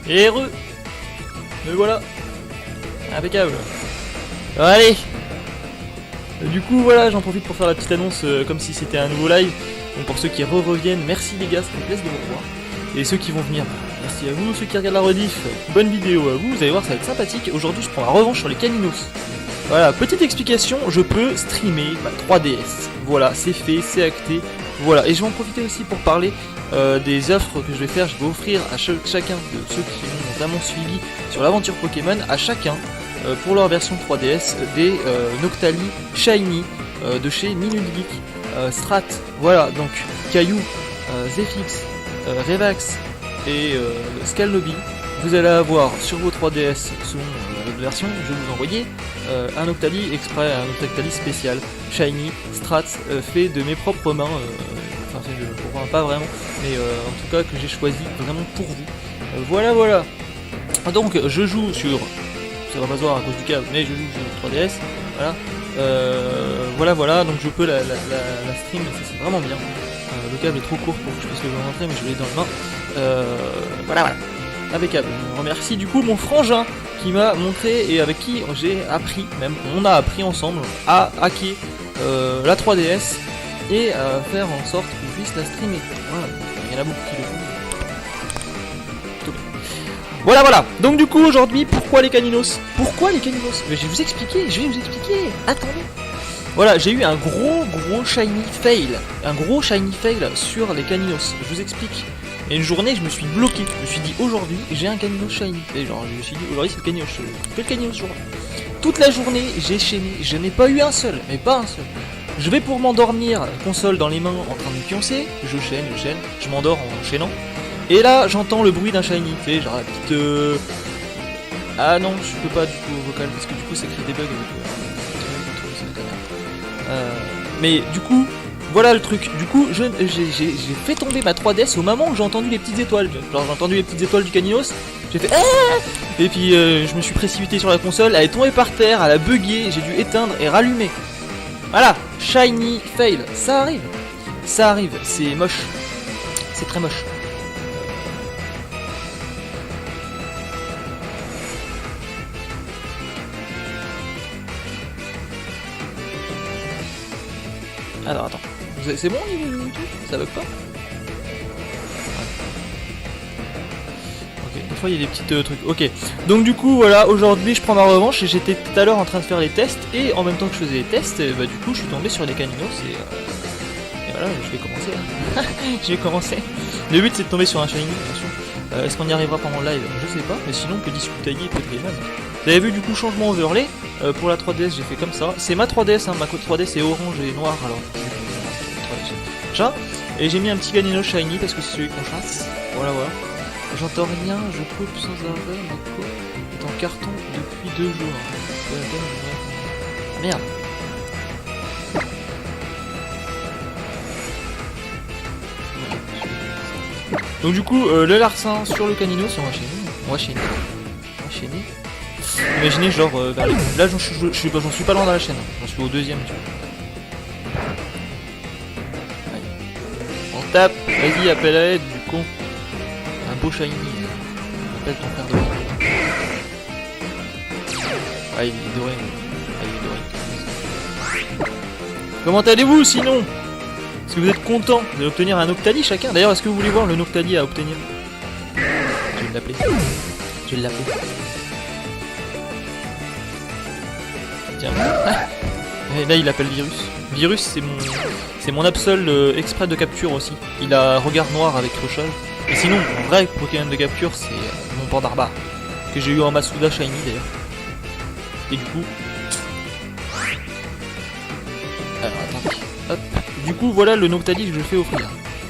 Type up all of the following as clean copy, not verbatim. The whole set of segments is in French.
Et heureux. Et voilà. Impeccable. Allez. Du coup voilà, j'en profite pour faire la petite annonce comme si c'était un nouveau live. Donc pour ceux qui reviennent, merci les gars, ça fait plaisir de vous revoir. Et ceux qui vont venir, merci à vous. Ceux qui regardent la rediff, bonne vidéo à vous. Vous allez voir, ça va être sympathique. Aujourd'hui je prends la revanche sur les Caninos. Voilà, petite explication, je peux streamer ma 3DS. Voilà, c'est fait, c'est acté. Voilà, et je vais en profiter aussi pour parler des offres que je vais faire. Je vais offrir à chacun de ceux qui m'ont notamment suivi sur l'aventure Pokémon, à chacun, pour leur version 3DS, des Noctali Shiny de chez Minute Geek, Strat. Voilà, donc Caillou, Zephyx, Revax et Scalnobi. Vous allez avoir sur vos 3DS selon votre version, je vais vous envoyer un Octali exprès, un Octali spécial, Shiny, Strat, fait de mes propres mains, enfin fait de mes pas vraiment, mais en tout cas que j'ai choisi vraiment pour vous. Voilà. Donc je joue sur, ça va pas se voir à cause du câble, mais je joue sur 3DS, voilà, donc je peux la stream, ça c'est vraiment bien. Le câble est trop court pour que je puisse le rentrer, mais je l'ai dans la main. Voilà. Impeccable. Je remercie du coup mon frangin qui m'a montré et avec qui j'ai appris, même on a appris ensemble à hacker la 3DS et à faire en sorte qu'on puisse la streamer. Voilà, il y en a beaucoup qui le font. Voilà. Donc du coup aujourd'hui, pourquoi les Caninos? Mais je vais vous expliquer. Attendez. Voilà, j'ai eu un gros shiny fail. Sur les Caninos. Je vous explique. Et une journée, je me suis bloqué. Je me suis dit, aujourd'hui, j'ai un Caninos shiny. Et genre, je me suis dit, aujourd'hui, c'est le Caninos. Je fais le Caninos aujourd'hui. Toute la journée, j'ai chaîné. Je n'ai pas eu un seul, mais pas un seul. Je vais pour m'endormir, console dans les mains, en train de pioncer. Je chaîne. Je m'endors en chaînant. Et là, j'entends le bruit d'un shiny. Tu sais, genre la petite. Ah non, je peux pas du coup au vocal parce que du coup, ça crée des bugs avec. Mais du coup. Voilà le truc, du coup j'ai fait tomber ma 3DS au moment où j'ai entendu les petites étoiles. Genre j'ai entendu les petites étoiles du Caninos, j'ai fait et puis je me suis précipité sur la console, elle est tombée par terre, elle a bugué, j'ai dû éteindre et rallumer. Voilà, shiny fail, ça arrive, c'est moche, c'est très moche. Alors attends. C'est bon au niveau du truc? Ça bug pas? Ouais. Ok, des fois il y a des petits trucs. Ok, donc du coup voilà, aujourd'hui je prends ma revanche et j'étais tout à l'heure en train de faire les tests et en même temps que je faisais les tests, bah du coup je suis tombé sur les Caninos et voilà, je vais commencer. Le but c'est de tomber sur un shiny, bien sûr. Est-ce qu'on y arrivera pendant le live? Je sais pas, mais sinon on peut discuter peut-être. Vous avez vu du coup changement overlay, pour la 3DS j'ai fait comme ça. C'est ma 3DS, hein, ma code 3DS est orange et noir alors. Et j'ai mis un petit Caninos shiny parce que c'est celui qu'on chasse. Voilà. J'entends rien, je coupe sans arrêt, ma coupe est en carton depuis 2 jours. Merde. Donc du coup, le larcin sur le Caninos, on va chaîner. Imaginez genre vers les... Là j'en suis pas loin dans la chaîne, j'en suis au 2ème, tu vois. Tape, vas-y, appelle à l'aide du con. Un beau shiny. Appelle ton père de. Ah, il est doré. Comment allez-vous sinon? Est-ce que vous êtes content d'obtenir un Octali chacun? D'ailleurs, est-ce que vous voulez voir le Noctali à obtenir? Je vais l'appeler. Tiens. Et là, il appelle Virus. Virus, c'est mon Absol exprès de capture aussi. Il a regard noir avec crochage. Et sinon, mon vrai Pokémon de capture, c'est mon Pandarbar. Que j'ai eu en Masuda Shiny d'ailleurs. Et du coup... Alors attendez. Hop. Du coup, voilà le Noctali que je fais offrir.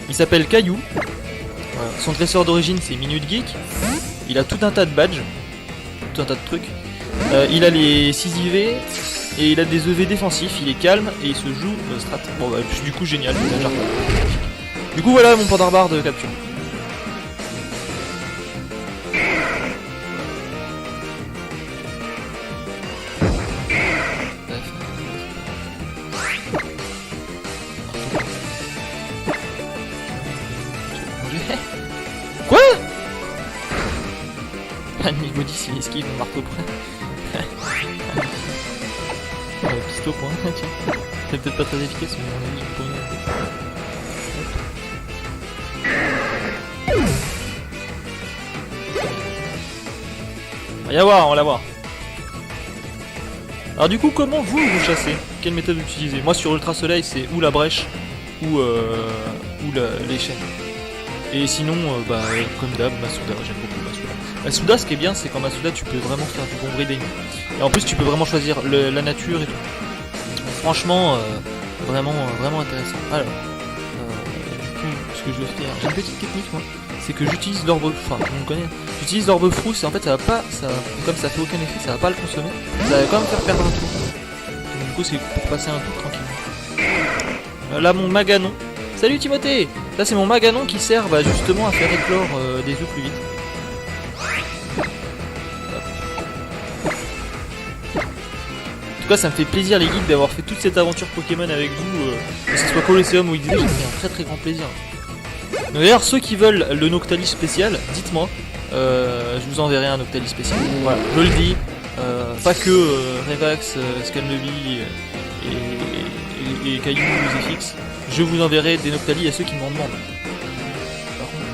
Il s'appelle Caillou. Voilà. Son dresseur d'origine, c'est Minute Geek. Il a tout un tas de badges. Tout un tas de trucs. Il a les 6 IV. Et il a des EV défensifs, il est calme et il se joue strat. Bon bah du coup génial, du coup voilà mon Pandarbar de capture. Quoi? pas de niveau 10, il esquive mon marteau point. Pisto point, tiens. C'est peut-être pas très efficace, mais à mon avis, il peut On va y avoir, on va l'avoir. Alors du coup, comment vous chassez? Quelle méthode vous utilisez? Moi sur Ultra Soleil, c'est ou la brèche, ou les chaînes. Et sinon, comme d'hab, Masuda, j'aime beaucoup Masuda. Masuda, ce qui est bien, c'est qu'en Masuda, tu peux vraiment faire du bon breeding. Et en plus, tu peux vraiment choisir la nature et tout. Franchement, vraiment intéressant. Alors, du coup, ce que je vais faire, j'ai une petite technique, moi. C'est que j'utilise l'orbe, enfin, on me connaît. J'utilise l'orbe frousse et en fait, ça va pas, comme ça fait aucun effet, ça va pas le consommer. Ça va quand même faire perdre un tour. Donc, du coup, c'est pour passer un tour tranquillement. Là, mon Maganon. Salut Timothée. Là, c'est mon Maganon qui sert justement à faire éclore des œufs plus vite. En tout cas, ça me fait plaisir, les geeks, d'avoir fait toute cette aventure Pokémon avec vous, que ce soit Colosseum ou XD, j'ai pris un très grand plaisir. D'ailleurs, ceux qui veulent le Noctalis spécial, dites-moi, je vous enverrai un Noctalis spécial. Voilà, je le dis, pas que Revax, Scanlevy et Caillou Zephyx, je vous enverrai des Noctalis à ceux qui m'en demandent. Par contre,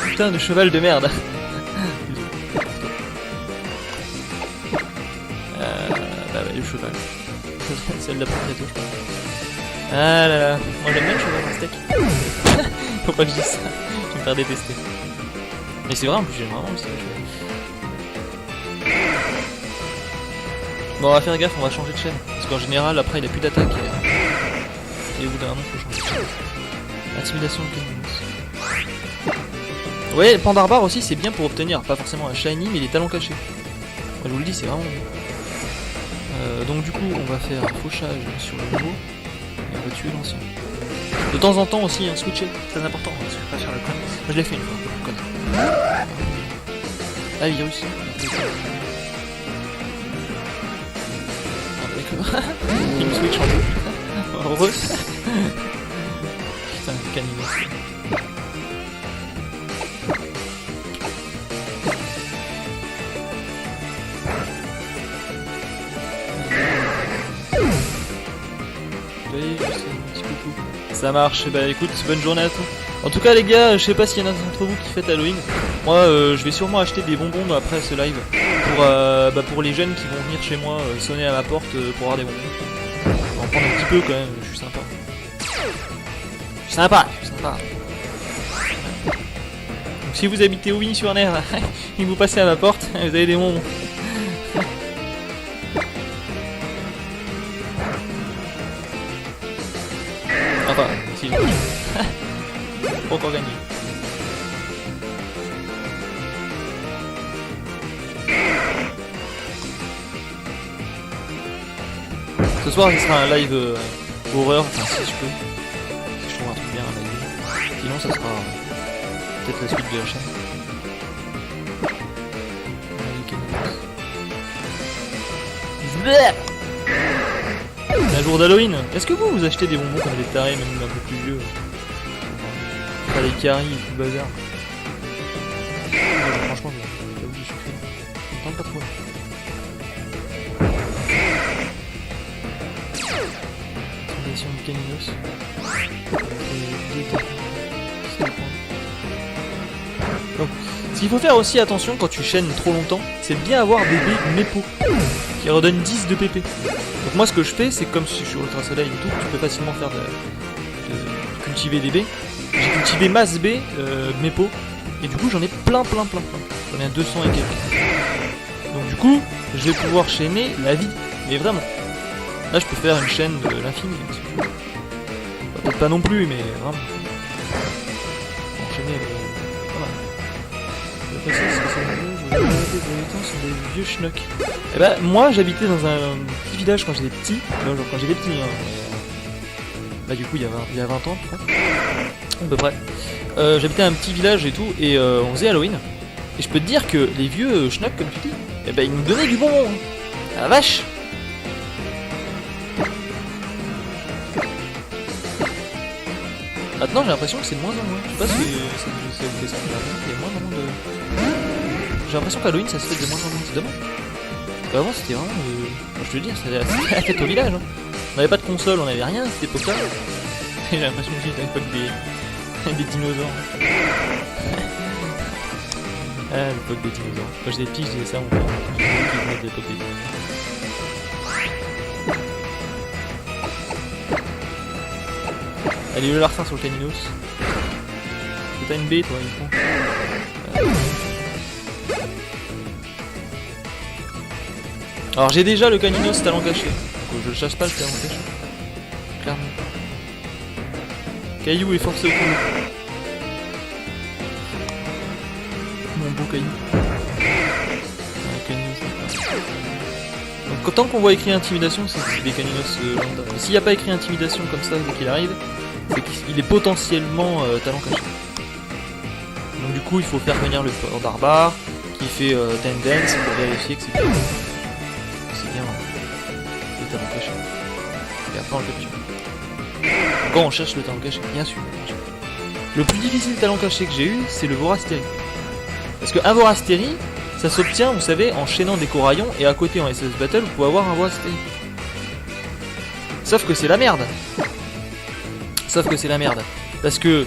putain de cheval de merde. Le cheval. Celle d'après toi, je crois. Ah là là, moi j'aime bien le cheval en steak. Faut pas que je dise ça, je vais me faire détester. Mais c'est vrai, en plus j'aime vraiment le steak. Bon, on va faire gaffe, on va changer de chaîne. Parce qu'en général, après il a plus d'attaque. Et au bout d'un moment, faut changer de chaîne. Intimidation de Camus. Ouais, le Pandarbar aussi, c'est bien pour obtenir, pas forcément un shiny, mais les talons cachés. Moi je vous le dis, c'est vraiment bien. Donc du coup on va faire un fauchage sur le nouveau et on va tuer l'ancien. De temps en temps aussi un switcher, très important, parce que pas sur le con. Moi je l'ai fait une fois, con. Ah virus. Ah d'accord. Il me switch en deux. Heureux. Putain, caniné. Ça marche, bah écoute, bonne journée à toi. En tout cas les gars, je sais pas s'il y en a d'entre vous qui fêtent Halloween. Moi je vais sûrement acheter des bonbons après ce live pour les jeunes qui vont venir chez moi sonner à ma porte pour avoir des bonbons. On va en prendre un petit peu quand même, je suis sympa. Je suis sympa. Donc si vous habitez Aubigny-sur-Ner et que vous passez à ma porte, vous avez des bonbons. Enfin, si. Pas encore gagné. Ce soir, il sera un live horreur, enfin si je peux. Si je trouve un truc bien à live. Sinon, ça sera peut-être la suite de la chaîne. Un jour d'Halloween. Est-ce que vous achetez des bonbons comme des tarés, même un peu plus vieux? Pas les caries et tout le bazar. Franchement, j'avoue, je suis fait. Je me tente pas trop. Fondation de Caninos. Donc, ce qu'il faut faire aussi attention quand tu chaînes trop longtemps, c'est de bien avoir des baies Mepo qui redonnent 10 de PP. Donc moi ce que je fais, c'est comme si je suis sur Ultra Soleil et tout, tu peux facilement faire de cultiver des baies. J'ai cultivé masse baies, Mepo, et du coup j'en ai plein. J'en ai un 200 et quelques. Donc du coup, je vais pouvoir chaîner la vie, mais vraiment. Là je peux faire une chaîne de l'infini, si tu veux. Peut-être pas non plus, mais vraiment. Enchaîner le passé, c'est que ça les habitants sont des vieux schnocks. Et bah moi j'habitais dans un petit village quand j'étais petit, genre quand j'étais petit bah du coup il y a 20 ans à peu près. J'habitais un petit village et tout, et on faisait Halloween. Et je peux te dire que les vieux schnocks comme tu dis, et bah ils nous donnaient du bonbon. Ah la vache. Maintenant j'ai l'impression que c'est de moins en moins. Je sais pas si ça vous fait ça, mais j'ai l'impression qu'il y a moins en moins de... J'ai l'impression qu'Halloween ça se fait de moins en moins, c'est dommage. Parce qu'avant c'était vraiment... je te veux dire, c'était la fête au village. Hein. On n'avait pas de console, on n'avait rien à cette époque-là. J'ai l'impression que c'était à l'époque des dinosaures. Ah, l'époque des dinosaures. Quand j'étais petit, je disais ça, mon père. Je disais qu'il l'époque des dinosaures. Allez, le larcin sur le caninos. T'as une baie, toi, il faut. Alors, j'ai déjà le caninos talent caché. Donc, je le chasse pas le talent caché. Clairement. Caillou est forcé au cou. Mon beau caillou. Donc tant qu'on voit écrit intimidation, c'est des caninos lambda. Mais s'il n'y a pas écrit intimidation comme ça dès qu'il arrive, c'est qu'il est potentiellement talent caché. Donc du coup il faut faire venir le barbare qui fait tendance pour vérifier que c'est bien le talent caché. Et après on le capture. Quand on cherche le talent caché, bien sûr. Le plus difficile talent caché que j'ai eu, c'est le Vorastérie. Parce que un Vorastérie, ça s'obtient, vous savez, en chaînant des coraillons, et à côté en SS Battle, vous pouvez avoir un Vorastérie. Sauf que c'est la merde. Parce que,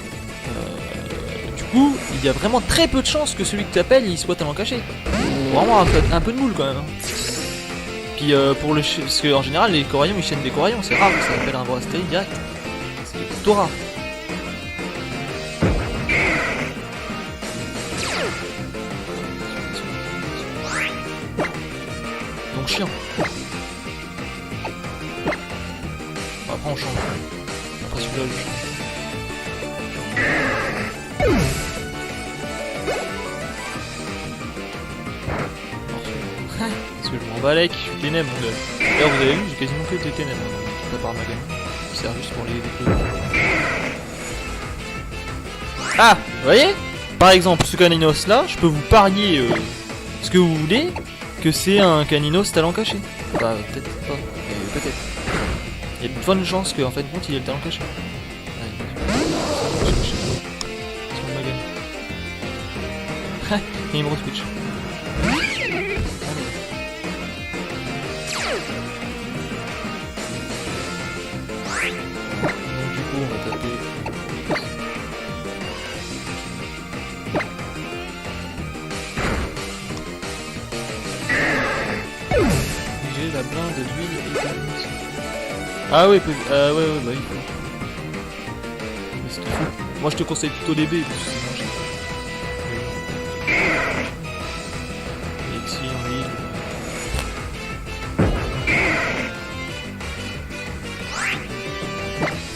du coup, il y a vraiment très peu de chances que celui que tu appelles, il soit talent caché. Faut vraiment un peu de moule quand même. Puis parce qu'en général, les coraillons, ils chaînent des coraillons, c'est rare que ça appelle un Vorastérie direct. C'est plutôt rare. Donc chiant. Bon, après on change. Après celui-là je change. Parce que je m'en bats avec, je suis ténèbres mon gars. D'ailleurs vous avez vu, j'ai quasiment que des ténèbres. À part ma gamme. Qui sert juste pour les dépôts. Ah, vous voyez? Par exemple, ce caninos là, je peux vous parier ce que vous voulez que c'est un caninos talent caché. Bah, peut-être pas, mais peut-être. Il y a de bonnes chances qu'en fin de compte il ait le talent caché. Ah, il y a une Twitch. Donc du coup on va taper. J'ai la blinde d'huile et de... Ah ouais, ouais, bah oui. Mais c'est tout fou. Moi je te conseille plutôt les baies parce que c'est moins cher. Elixir, huile.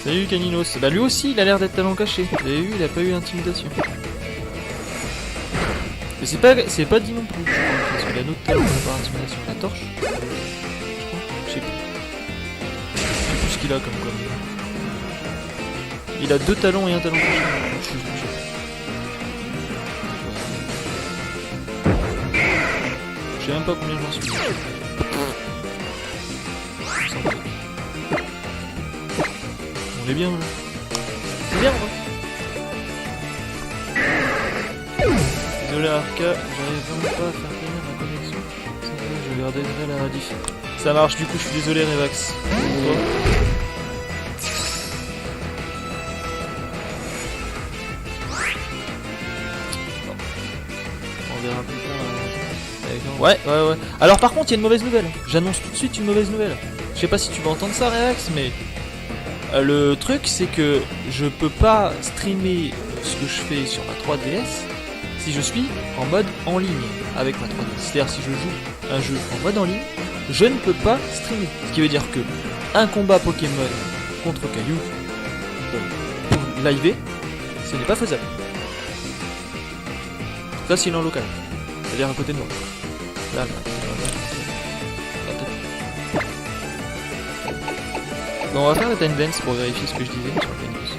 Salut Caninos. Bah lui aussi il a l'air d'être talent caché. Vous avez vu, il a pas eu d'intimidation. Mais c'est pas dit non plus, je crois, parce qu'il a un autre talent par intimidation. La torche, je crois, je sais plus. Je sais plus ce qu'il a comme. Il a 2 talents et un talent caché. Je sais même pas combien j'en suis. On est bien là. C'est bien hein. Désolé Arca, j'arrive vraiment pas à faire tenir ma connexion. Je regarderai la rediff. Ça marche, du coup je suis désolé Revax. On verra plus tard. Ouais. Alors par contre il y a une mauvaise nouvelle. J'annonce tout de suite une mauvaise nouvelle. Je sais pas si tu vas entendre ça Revax, mais le truc c'est que je peux pas streamer ce que je fais sur ma 3DS si je suis en mode en ligne avec ma 3DS. C'est-à-dire si je joue un jeu en mode en ligne, je ne peux pas streamer. Ce qui veut dire que un combat Pokémon contre Caillou pour live, ce n'est pas faisable. Ça c'est en local. C'est-à-dire à côté de moi. Là. Bon, on va faire la tendance pour vérifier ce que je disais sur le Caninos.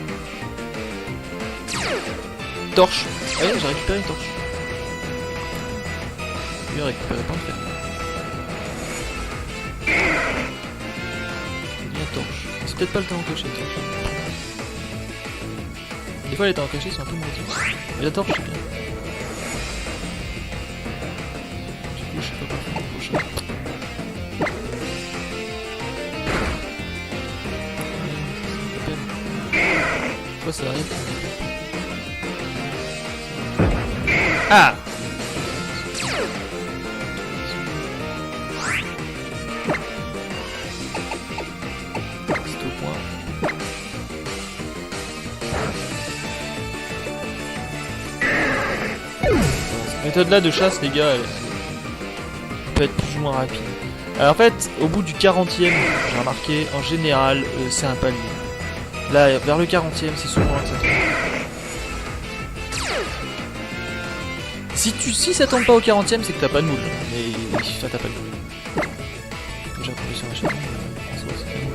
Torche. Ouais, j'ai récupéré une torche. J'ai récupéré plein de fer. J'ai dit une torche. C'est peut-être pas le temps que j'ai une torche. Des fois les temps cachés sont un peu moins utiles. Mais la torche c'est bien. Du coup je sais pas quoi faire le prochain. Quoi ça arrive? Ah! C'est au point. Cette méthode là de chasse les gars, elle peut être plus ou moins rapide. Alors en fait, au bout du 40e, j'ai remarqué, en général, c'est un palier. Là, vers le 40e, c'est souvent là que ça tombe. Si ça tombe pas au 40e, c'est que t'as pas de moule. Mais ça t'as pas de moule. Déjà tombé sur la chaîne. En soi, c'est pas moule.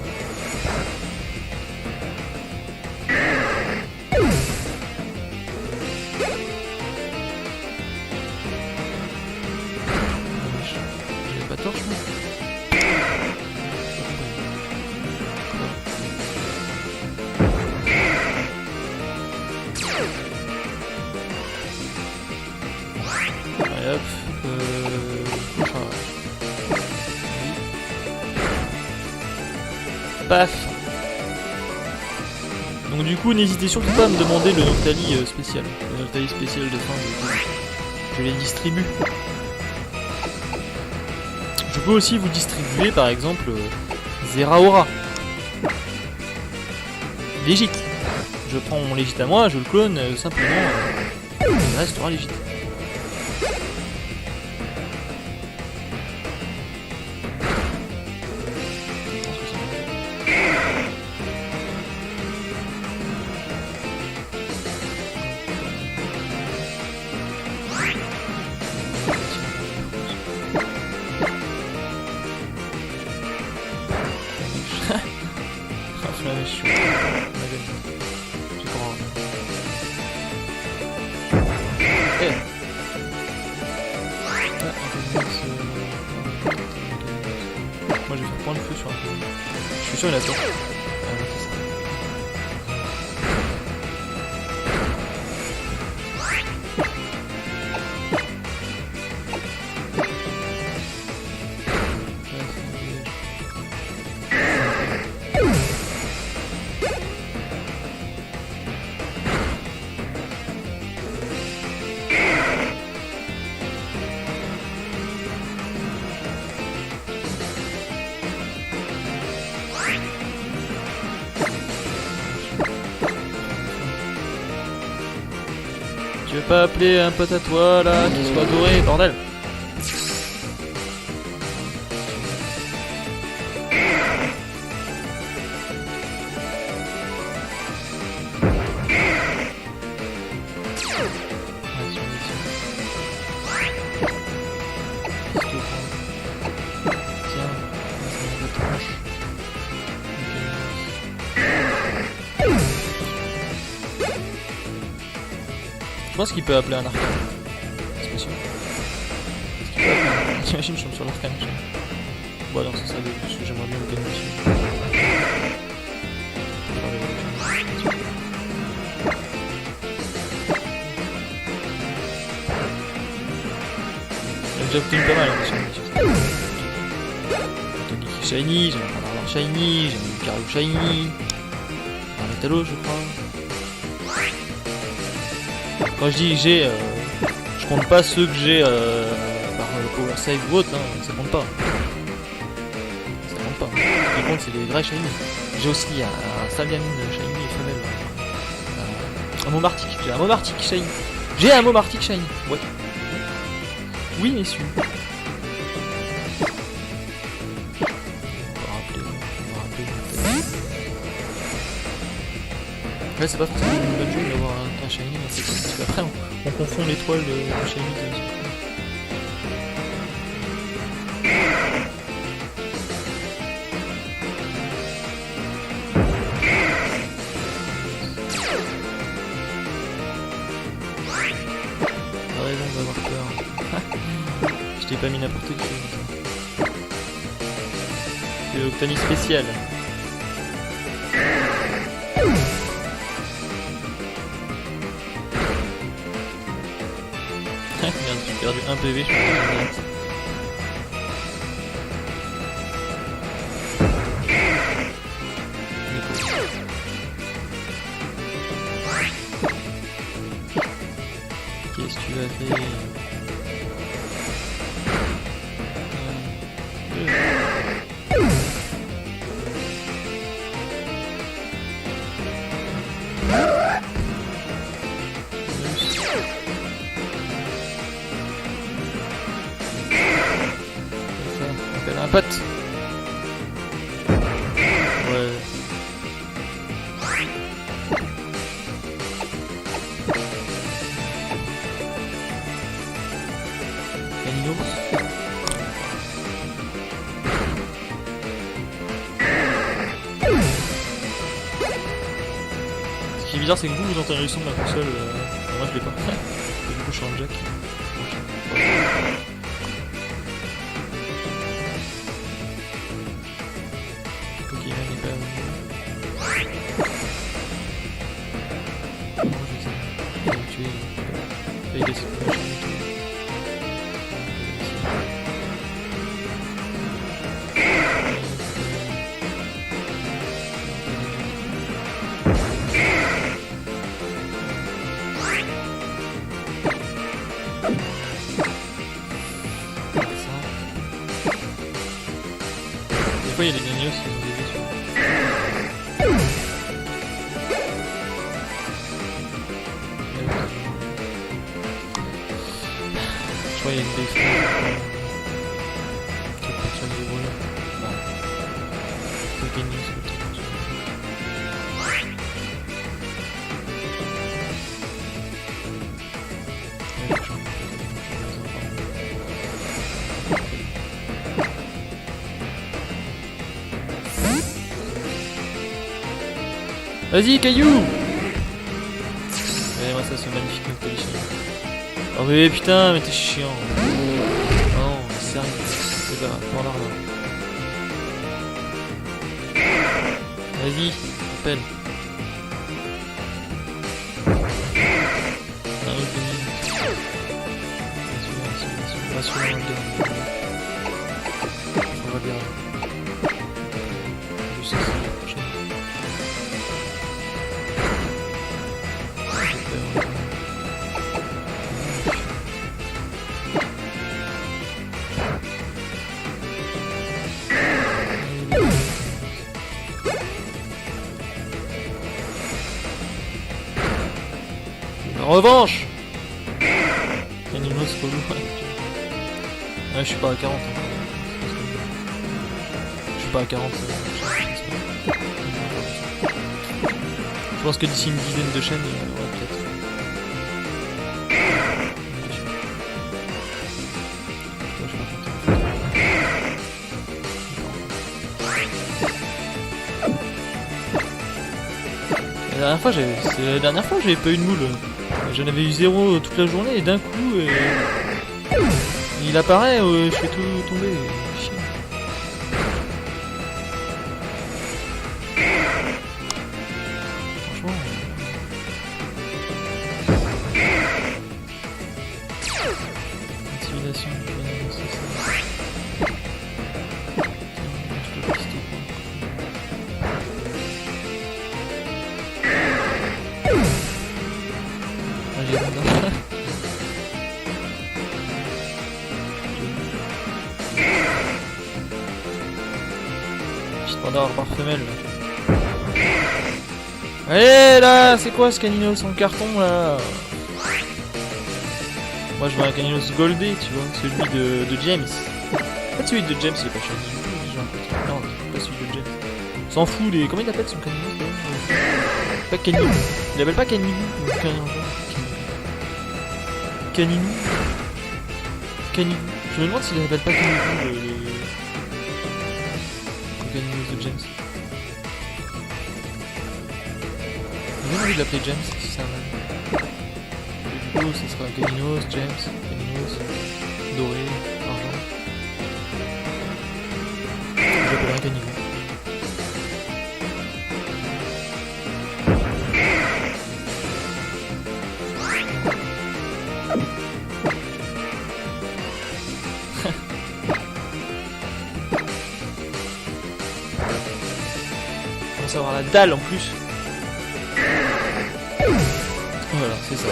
J'avais pas de torche, moi. Allez hop, prochain. Paf. Donc du coup, n'hésitez surtout pas à me demander le Noctali spécial. Le Noctali spécial de fin, je les distribue. Je peux aussi vous distribuer par exemple Zeraora. Légite. Je prends mon légite à moi, je le clone simplement. Il restera légite. Moi je vais faire prendre le feu sur un peu. Je suis sûr il a tort. Tu veux pas appeler un pote à toi là, qui soit doré, bordel? Je pense qu'il peut appeler un arcane. C'est possible. Est-ce qu'il peut appeler un arcane? T'imagines, je tombe sur l'arcane. Bon, non, ça serait début, parce que j'aimerais bien le gagner dessus. Il a déjà obtenu pas mal, hein, Shiny. Shiny, j'aimerais pas avoir Shiny, j'aimerais le Cario Shiny. Un Métallo, je crois. Quand je dis j'ai, je compte pas ceux que j'ai par power save ou autre, hein, ça compte pas. Ça compte pas. Ce qui compte c'est les vrais shiny. J'ai aussi un Saliamine shiny femelle. Un Momartic, j'ai un Momartic shiny. J'ai un Momartic shiny, ouais. Oui messieurs. On va rappeler. Ouais, c'est pas forcément une bonne chose d'avoir un shiny, c'est parce qu'après on confond l'étoile de shiny de... T'as raison d'avoir peur. Je t'ai pas mis n'importe qui. C'est Octani spécial. Un PV, je pense. Qu'est-ce que tu vas faire? Un pote. Ouais. Canino. Ce qui est bizarre, c'est que vous entendez le son de la console. Moi je l'ai pas. Et du coup je suis en jack. Des fois il y a des gagnos qui ont des vaisseaux. Je crois qu'il y a une défense. Peut-être pas sur les brûleurs. Non. Le gagnos c'est peut-être pas sur Vas-y, caillou! Regardez-moi ça, ce magnifique Noctalition. Oh mais putain, mais t'es chiant. Non, sérieux. C'est là, prends l'arme. Vas-y, appelle. Un autre demi. Va sur le deux. On va bien. Juste ça, la prochaine. Revanche! Animaux c'est relou. Ouais, je suis pas à 40 encore. Je suis pas à 40. Je pense que d'ici une dizaine de chaînes, il y en aura peut-être. La dernière fois j'avais pas eu de moule. J'en avais eu 0 toute la journée et d'un coup il apparaît, je fais tout tomber. Chier. Franchement. Intimidation, c'est ça. Je peux pister. Standard par femelle. Allez là, c'est quoi ce Caninos en carton là? Moi je veux un Caninos goldé, tu vois, celui de James. En fait celui de James il est pas shiny. Non, pas celui de James. On s'en fout des... Comment il appelle son Caninos? Pas Caninou. Il l'appelle pas Caninou. Caninou. Caninou. Je me demande s'il l'appelle pas Caninou le Caninos de James. J'ai bien envie de l'appeler James si ça va. Du coup ce sera Caninos, James, Caninos, doré, argent. Je l'appellerai Caninou. commence à avoir la dalle en plus. Voilà, c'est ça.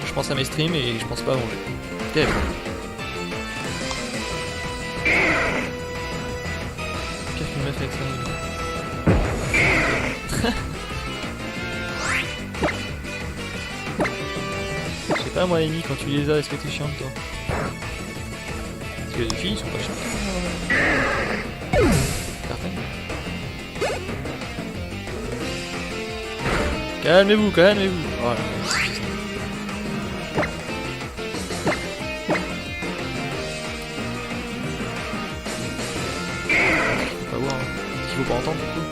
Je pense à mes streams et je pense pas à manger. Terrible. Pire qu'une meuf avec ça. Je sais pas moi Amy, quand tu les as, est-ce que t'es chiante toi? Parce que les filles ils sont pas chiantes. Certaines. Calmez-vous, calmez-vous. Oh là là. Faut pas voir, hein. Qu'il faut pas entendre du coup.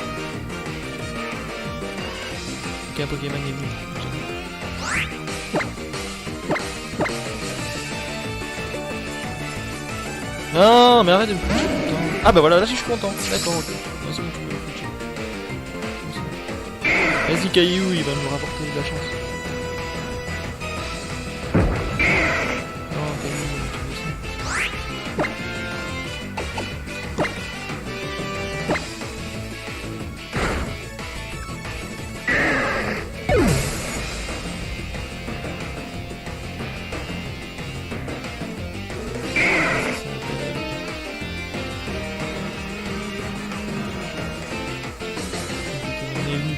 Aucun Pokémon n'est venu. Non, mais arrête de me foutre content. Ah bah voilà, là je suis content. D'accord, ok. Non, c'est bon, tu peux me foutre. Vas-y Caillou, il va nous rapporter de la chance. Non, Caillou, tu veux ça. On est venu.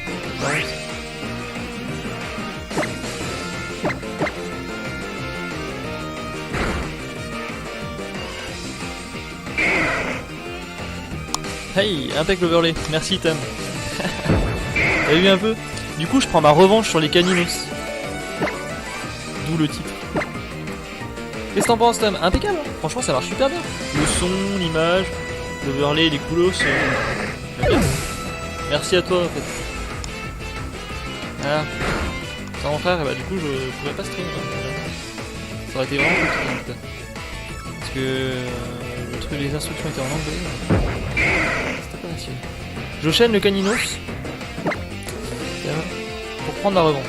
Hey, impec l'overlay, merci Tam. T'as vu un peu? Du coup je prends ma revanche sur les caninos. D'où le titre. Qu'est-ce que t'en penses Tam? Impeccable hein. Franchement ça marche super bien. Le son, l'image, l'overlay, les coolos, j'aime bien. Merci à toi en fait. Voilà. Sans mon frère, bah du coup je pourrais pas stream. Ça aurait été vraiment compliqué en fait. Parce que le truc, les instructions étaient en anglais. C'était pas facile. Je chaîne le caninos pour prendre la revanche.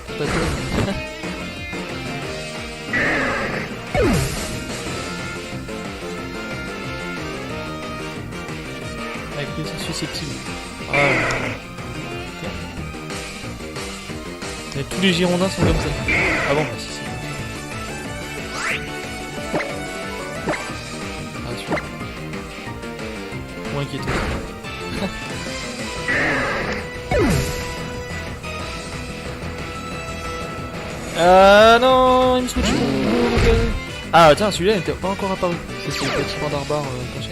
Pas terrible. Avec les susceptibles. Ah là là. Mais tous les Girondins sont comme ça. Ah bon, bah si, si. Ah, sûr. Moins inquiétant. Ah non, il me switch. Ah tiens, celui-là n'était pas encore apparu. C'est le petit Pandarbar prochain.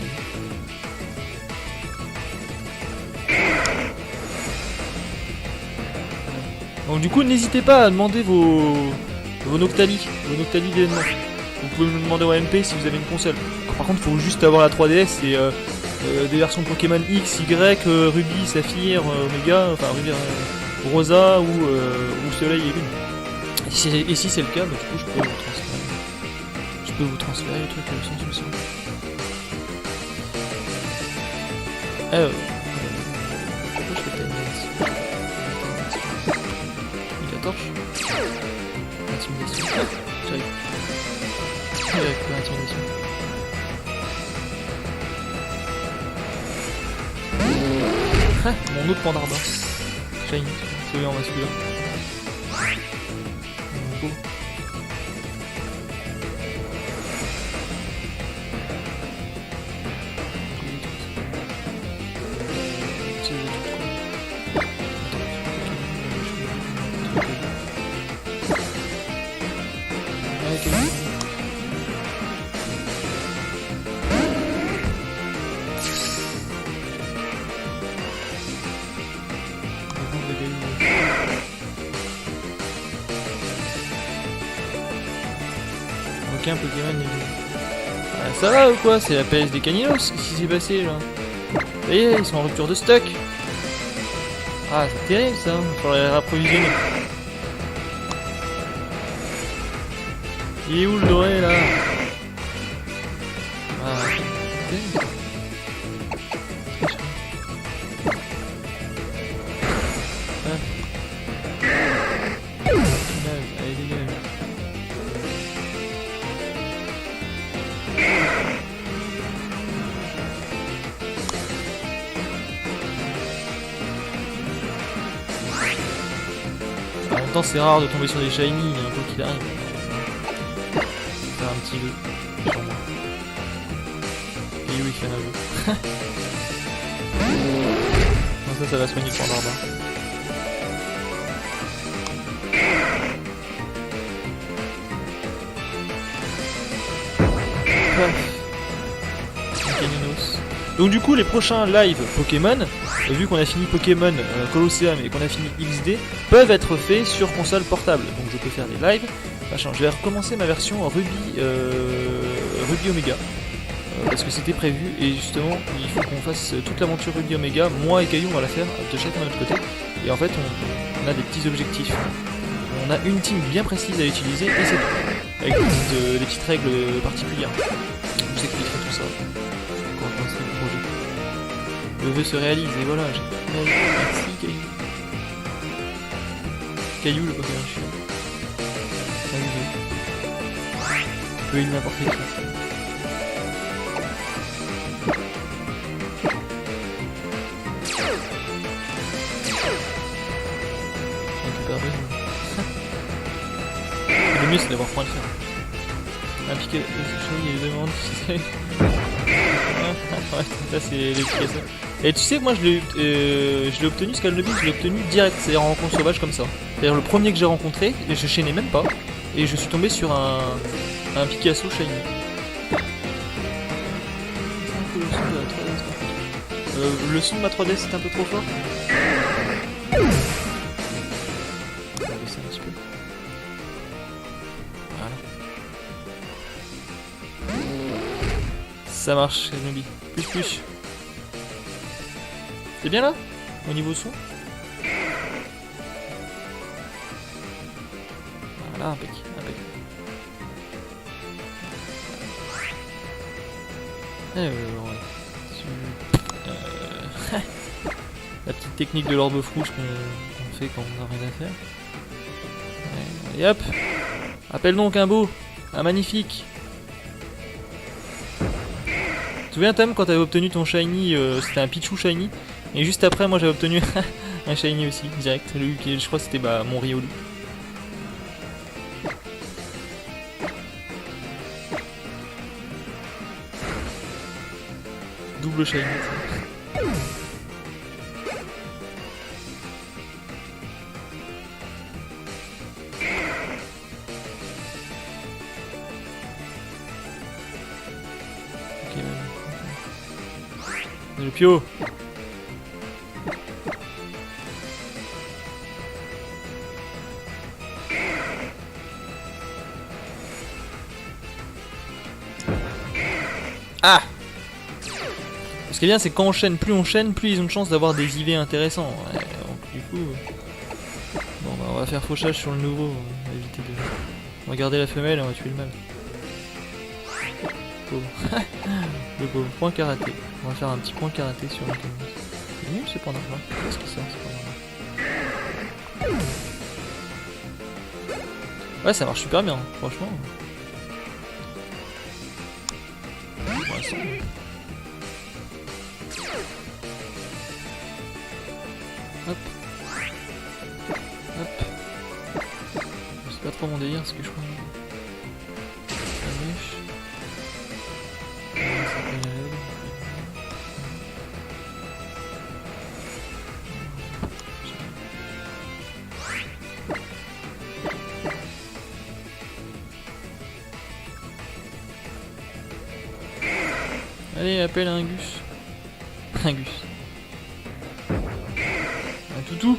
Donc du coup, n'hésitez pas à demander vos Noctali d'événements. Vous pouvez me demander en MP si vous avez une console. Par contre, il faut juste avoir la 3DS et des versions Pokémon X, Y, Ruby, Saphir, Omega, enfin Ruby, Rosa ou Soleil et Lune. Et si c'est le cas, bah, du coup, je peux vous transférer les trucs sans souci. Pourquoi je fais telle torche. Intimidation. J'arrive. J'arrive pour l'intimidation. Ah, mon autre Pandarbar. Shiny. Celui-là, on va celui-là. Beau. Aucun Pokémon n'est venu. Ah, ça va ou quoi? C'est la PS des Caninos. Qu'est-ce qui s'est passé là? Ça y est, ils sont en rupture de stock. Ah, c'est terrible ça. Il faudrait les rapprovisionner. Il est où le doré là? Ah, c'est terrible. Allez, dégage. temps c'est rare de tomber sur des shiny, quoi qu'il arrive. Faire un petit jeu. Sur moi. Et oui, fait un jeu. Non, ça va soigner le point barbare. Donc du coup les prochains live Pokémon, vu qu'on a fini Pokémon Colosseum et qu'on a fini XD, peuvent être faits sur console portable. Donc je peux faire des lives, machin. Je vais recommencer ma version Ruby Omega. Parce que c'était prévu et justement il faut qu'on fasse toute l'aventure Ruby Omega. Moi et Caillou on va la faire de chacun de notre côté. Et en fait on a des petits objectifs. On a une team bien précise à utiliser et c'est tout. Avec des petites règles particulières. Je vous expliquerai tout ça. Le vœu se réalise et voilà, j'ai tout. Merci Caillou. Caillou le Pokémon chiant. Je peux n'importe qui. Le mieux c'est d'avoir point de fer. Un piquet, il demande si c'est. Ouais, ça c'est les Picasso. Et tu sais que moi je l'ai obtenu, Scalnobi, je l'ai obtenu direct, c'est-à-dire en rencontre sauvage comme ça. C'est-à-dire le premier que j'ai rencontré, et je chaînais même pas, et je suis tombé sur un Picasso shiny. Le son de ma 3DS c'est un peu trop fort. On va baisser un petit peu. Voilà. Ça marche, Scalnobi. Plus. C'est bien là? Au niveau son? Voilà, impec. La petite technique de l'orbe rouge qu'on fait quand on n'a rien à faire. Ouais, et hop! Appelle donc un beau, un magnifique. Tu te souviens Tam quand t'avais obtenu ton shiny, c'était un Pichu shiny? Et juste après, moi j'avais obtenu un shiny aussi, direct. Lui, je crois que c'était mon Riolu. Double shiny. Ok, le Pio. Ah! Ce qui est bien, c'est que quand on chaîne, plus ils ont de chance d'avoir des IV intéressants. Ouais, donc du coup... Bon bah on va faire fauchage sur le nouveau, on va éviter de... On va garder la femelle et on va tuer le mâle. Pauvre. Le pauvre. Point karaté. On va faire un petit point karaté sur le canyon. C'est nul, c'est pas normal. Qu'est-ce qui sort, c'est pas normal. Ouais, ça marche super bien, franchement. Hop. C'est pas trop mon délire ce que je crois. Allez, appelle un Gus. Un Gus. Un toutou.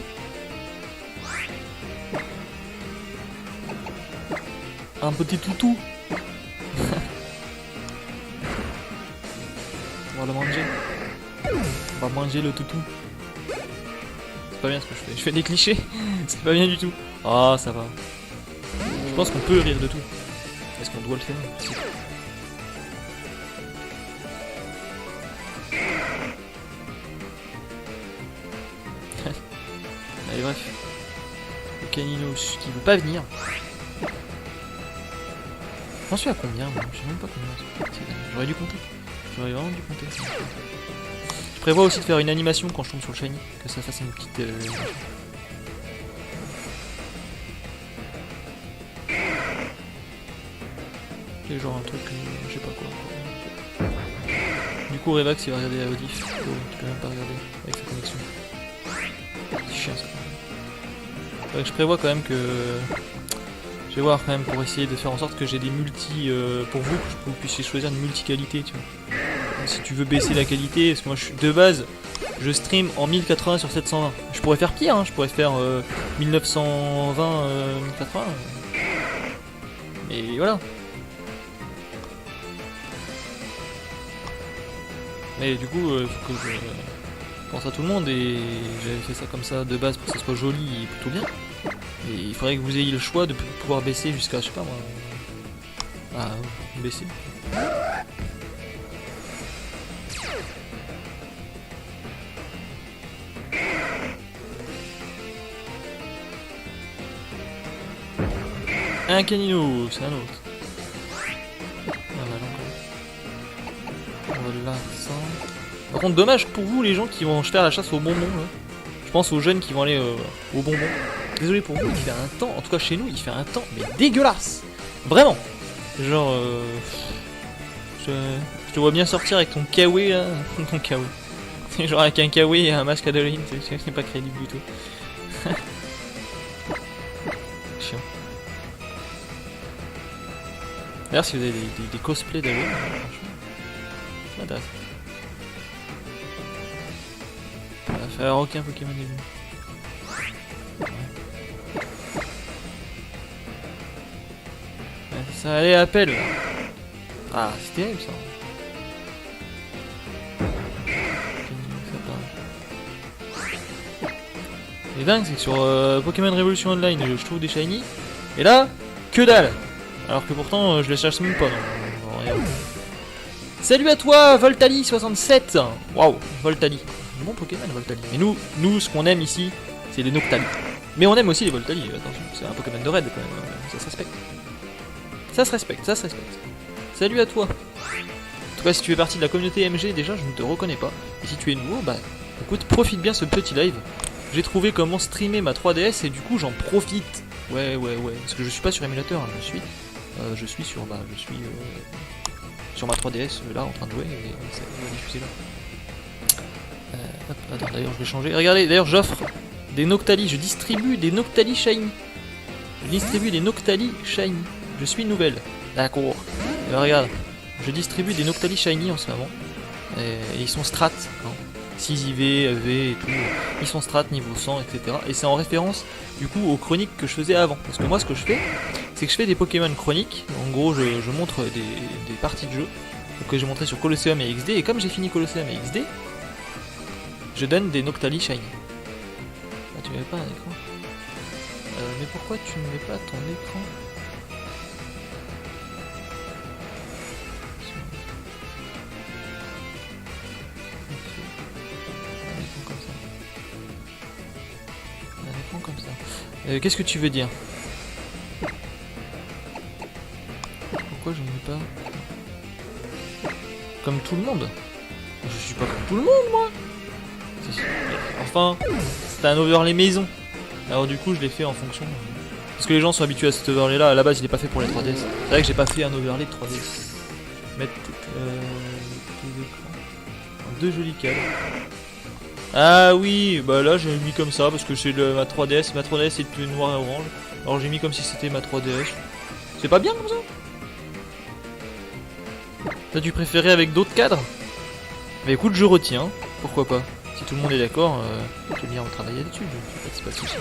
Un petit toutou. On va le manger. On va manger le toutou. C'est pas bien ce que je fais. Je fais des clichés. C'est pas bien du tout. Ah, ça va. Je pense qu'on peut rire de tout. Est-ce qu'on doit le faire? Allez, bref. Le Caninos qui veut pas venir. J'en suis à combien moi? Je sais même pas combien. J'aurais dû compter. J'aurais vraiment dû compter. Je prévois aussi de faire une animation quand je tombe sur le shiny. Que ça fasse une petite... C'est genre un truc, je sais pas quoi. Du coup, Revax il va regarder la Odif. Oh, tu peux même pas regarder avec sa connexion. C'est chiant ça quand même. Ouais, je prévois quand même que. Je vais voir quand même pour essayer de faire en sorte que j'ai des multi pour vous, que vous puissiez choisir une multi-qualité, tu vois. Si tu veux baisser la qualité, parce que moi je suis de base, je stream en 1080 sur 720. Je pourrais faire pire, hein, je pourrais faire 1920, 1080. Mais voilà. Mais du coup, il faut que je pense à tout le monde et j'avais fait ça comme ça de base pour que ça soit joli et plutôt bien. Et il faudrait que vous ayez le choix de pouvoir baisser jusqu'à, je sais pas moi. Ah, baisser. Un canino, c'est un autre. Ah bah non, voilà ça. Par contre, dommage pour vous les gens qui vont faire la chasse aux bonbons là. Je pense aux jeunes qui vont aller aux bonbons. Désolé pour vous, il fait un temps, en tout cas chez nous, il fait un temps mais dégueulasse. Vraiment. Genre je te vois bien sortir avec ton kawaii là. Ton kawaii. Genre avec un kawaii et un masque d'Halloween, c'est pas crédible du tout. Chiant. D'ailleurs si vous avez des cosplays d'Halloween, franchement, ça m'intéresse. Ça va faire aucun Pokémon début. Ça allait appel. Ah, c'est terrible ça. Et dingue, c'est que sur Pokémon Révolution Online, je trouve des shiny. Et là, que dalle. Alors que pourtant, je les cherche même pas. Non, rien. Salut à toi, Voltali67. Waouh, Voltali. Bon Pokémon, Voltali. Mais nous, ce qu'on aime ici, c'est les Noctali. Mais on aime aussi les Voltali. Attention, c'est un Pokémon de raid quand même. Ça se respecte. Ça se respecte, ça se respecte. Salut à toi. En tout cas, si tu fais partie de la communauté MG, déjà, je ne te reconnais pas. Et si tu es nouveau, bah, écoute, profite bien ce petit live. J'ai trouvé comment streamer ma 3DS et du coup, j'en profite. Ouais. Parce que je suis pas sur émulateur, hein, je suis sur, sur ma 3DS, là, en train de jouer, et ça va diffuser là. Hop, attends, d'ailleurs, je vais changer. Regardez, d'ailleurs, j'offre des Noctali, je distribue des Noctali Shiny. Je suis nouvelle. D'accord. Regarde, je distribue des Noctali Shiny en ce moment. Et ils sont strat. Hein. 6 IV, EV et tout. Ils sont strat niveau 100, etc. Et c'est en référence du coup aux chroniques que je faisais avant. Parce que moi ce que je fais, c'est que je fais des Pokémon chroniques. En gros, je montre des parties de jeu que j'ai montré sur Colosseum et XD. Et comme j'ai fini Colosseum et XD, je donne des Noctali Shiny. Ah, tu mets pas un écran mais pourquoi tu ne mets pas ton écran? Qu'est-ce que tu veux dire? Pourquoi je ne mets pas comme tout le monde? Je suis pas comme tout le monde, moi. Enfin, c'est un overlay maison. Alors du coup, je l'ai fait en fonction. Parce que les gens sont habitués à cet overlay là. À la base, il est pas fait pour les 3DS. C'est vrai que j'ai pas fait un overlay de 3DS. Mettre les écrans. Deux jolis cadres. Ah oui, bah là j'ai mis comme ça parce que c'est ma 3DS. Ma 3DS est noir et orange. Alors j'ai mis comme si c'était ma 3DS. C'est pas bien comme ça? T'as dû préférer avec d'autres cadres? Mais écoute, je retiens. Pourquoi pas? Si tout le monde est d'accord, je vais bien retravailler là-dessus. C'est pas de soucis.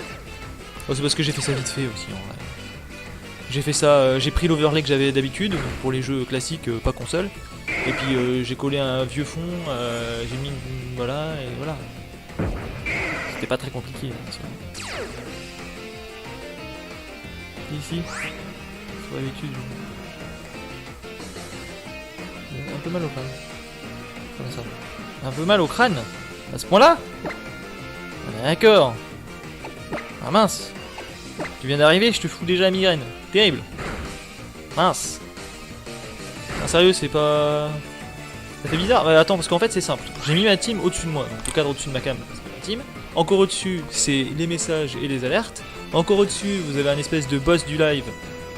Oh, c'est parce que j'ai fait ça vite fait aussi en vrai. J'ai fait ça, j'ai pris l'overlay que j'avais d'habitude pour les jeux classiques, pas console. Et puis j'ai collé un vieux fond, j'ai mis voilà et voilà. C'était pas très compliqué. Hein, ici, sur l'habitude, un peu mal au crâne. Comme ça. Un peu mal au crâne. À ce point-là? D'accord. Ah mince. Tu viens d'arriver, je te fous déjà la migraine. Terrible. Mince. Ah, sérieux, c'est pas... Ça fait bizarre. Attends, parce qu'en fait c'est simple. J'ai mis ma team au-dessus de moi. Donc le cadre au-dessus de ma cam, c'est ma team. Encore au-dessus, c'est les messages et les alertes. Encore au-dessus, vous avez un espèce de boss du live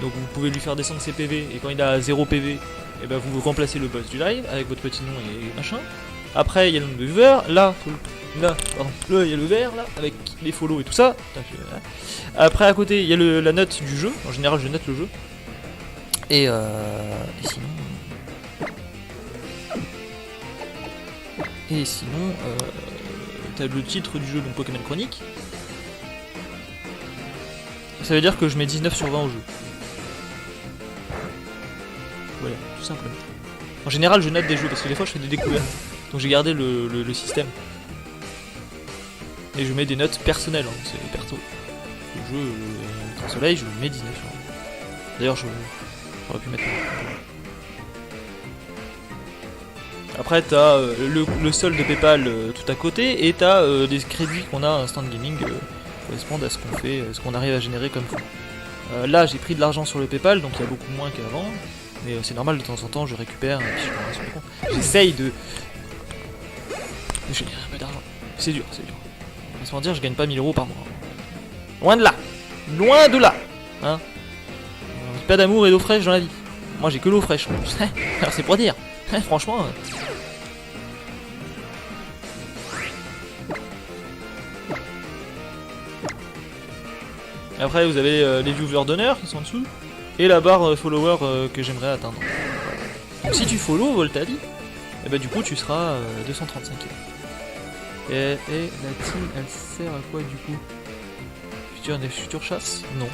Donc vous pouvez lui faire descendre ses PV, et quand il a 0 PV, et ben vous remplacez le boss du live avec votre petit nom et machin. Après il y a le nom de viewer, là, pardon, là il y a le vert là, avec les follow et tout ça. Après à côté il y a la note du jeu, en général je note le jeu. Et sinon... Et sinon, t'as le titre du jeu, donc Pokémon Chronique. Ça veut dire que je mets 19 sur 20 au jeu. Voilà, tout simplement. En général, je note des jeux parce que des fois je fais des découvertes. Donc j'ai gardé le système. Et je mets des notes personnelles, hein, c'est perso. Le jeu, Grand Soleil, je mets 19. Hein. D'ailleurs, j'aurais pu mettre. Après, t'as le solde de PayPal tout à côté, et t'as des crédits qu'on a à Instant Gaming qui correspondent à ce qu'on fait, ce qu'on arrive à générer comme fonds. Là, j'ai pris de l'argent sur le PayPal, donc il y a beaucoup moins qu'avant, mais c'est normal, de temps en temps, je récupère, et puis je prends sur le compte. J'essaye de générer un peu d'argent. C'est dur, c'est dur. Laisse-moi dire, je gagne pas 1000 € par mois. Loin de là. Loin de là. Hein, pas d'amour et d'eau fraîche dans la vie. Moi, j'ai que l'eau fraîche. Alors, c'est pour dire. Franchement... Après vous avez les viewers d'honneur qui sont en dessous, et la barre follower que j'aimerais atteindre. Donc si tu follow Voltali, et bah du coup tu seras 235. Et la team elle sert à quoi du coup? Des futures chasses? Non.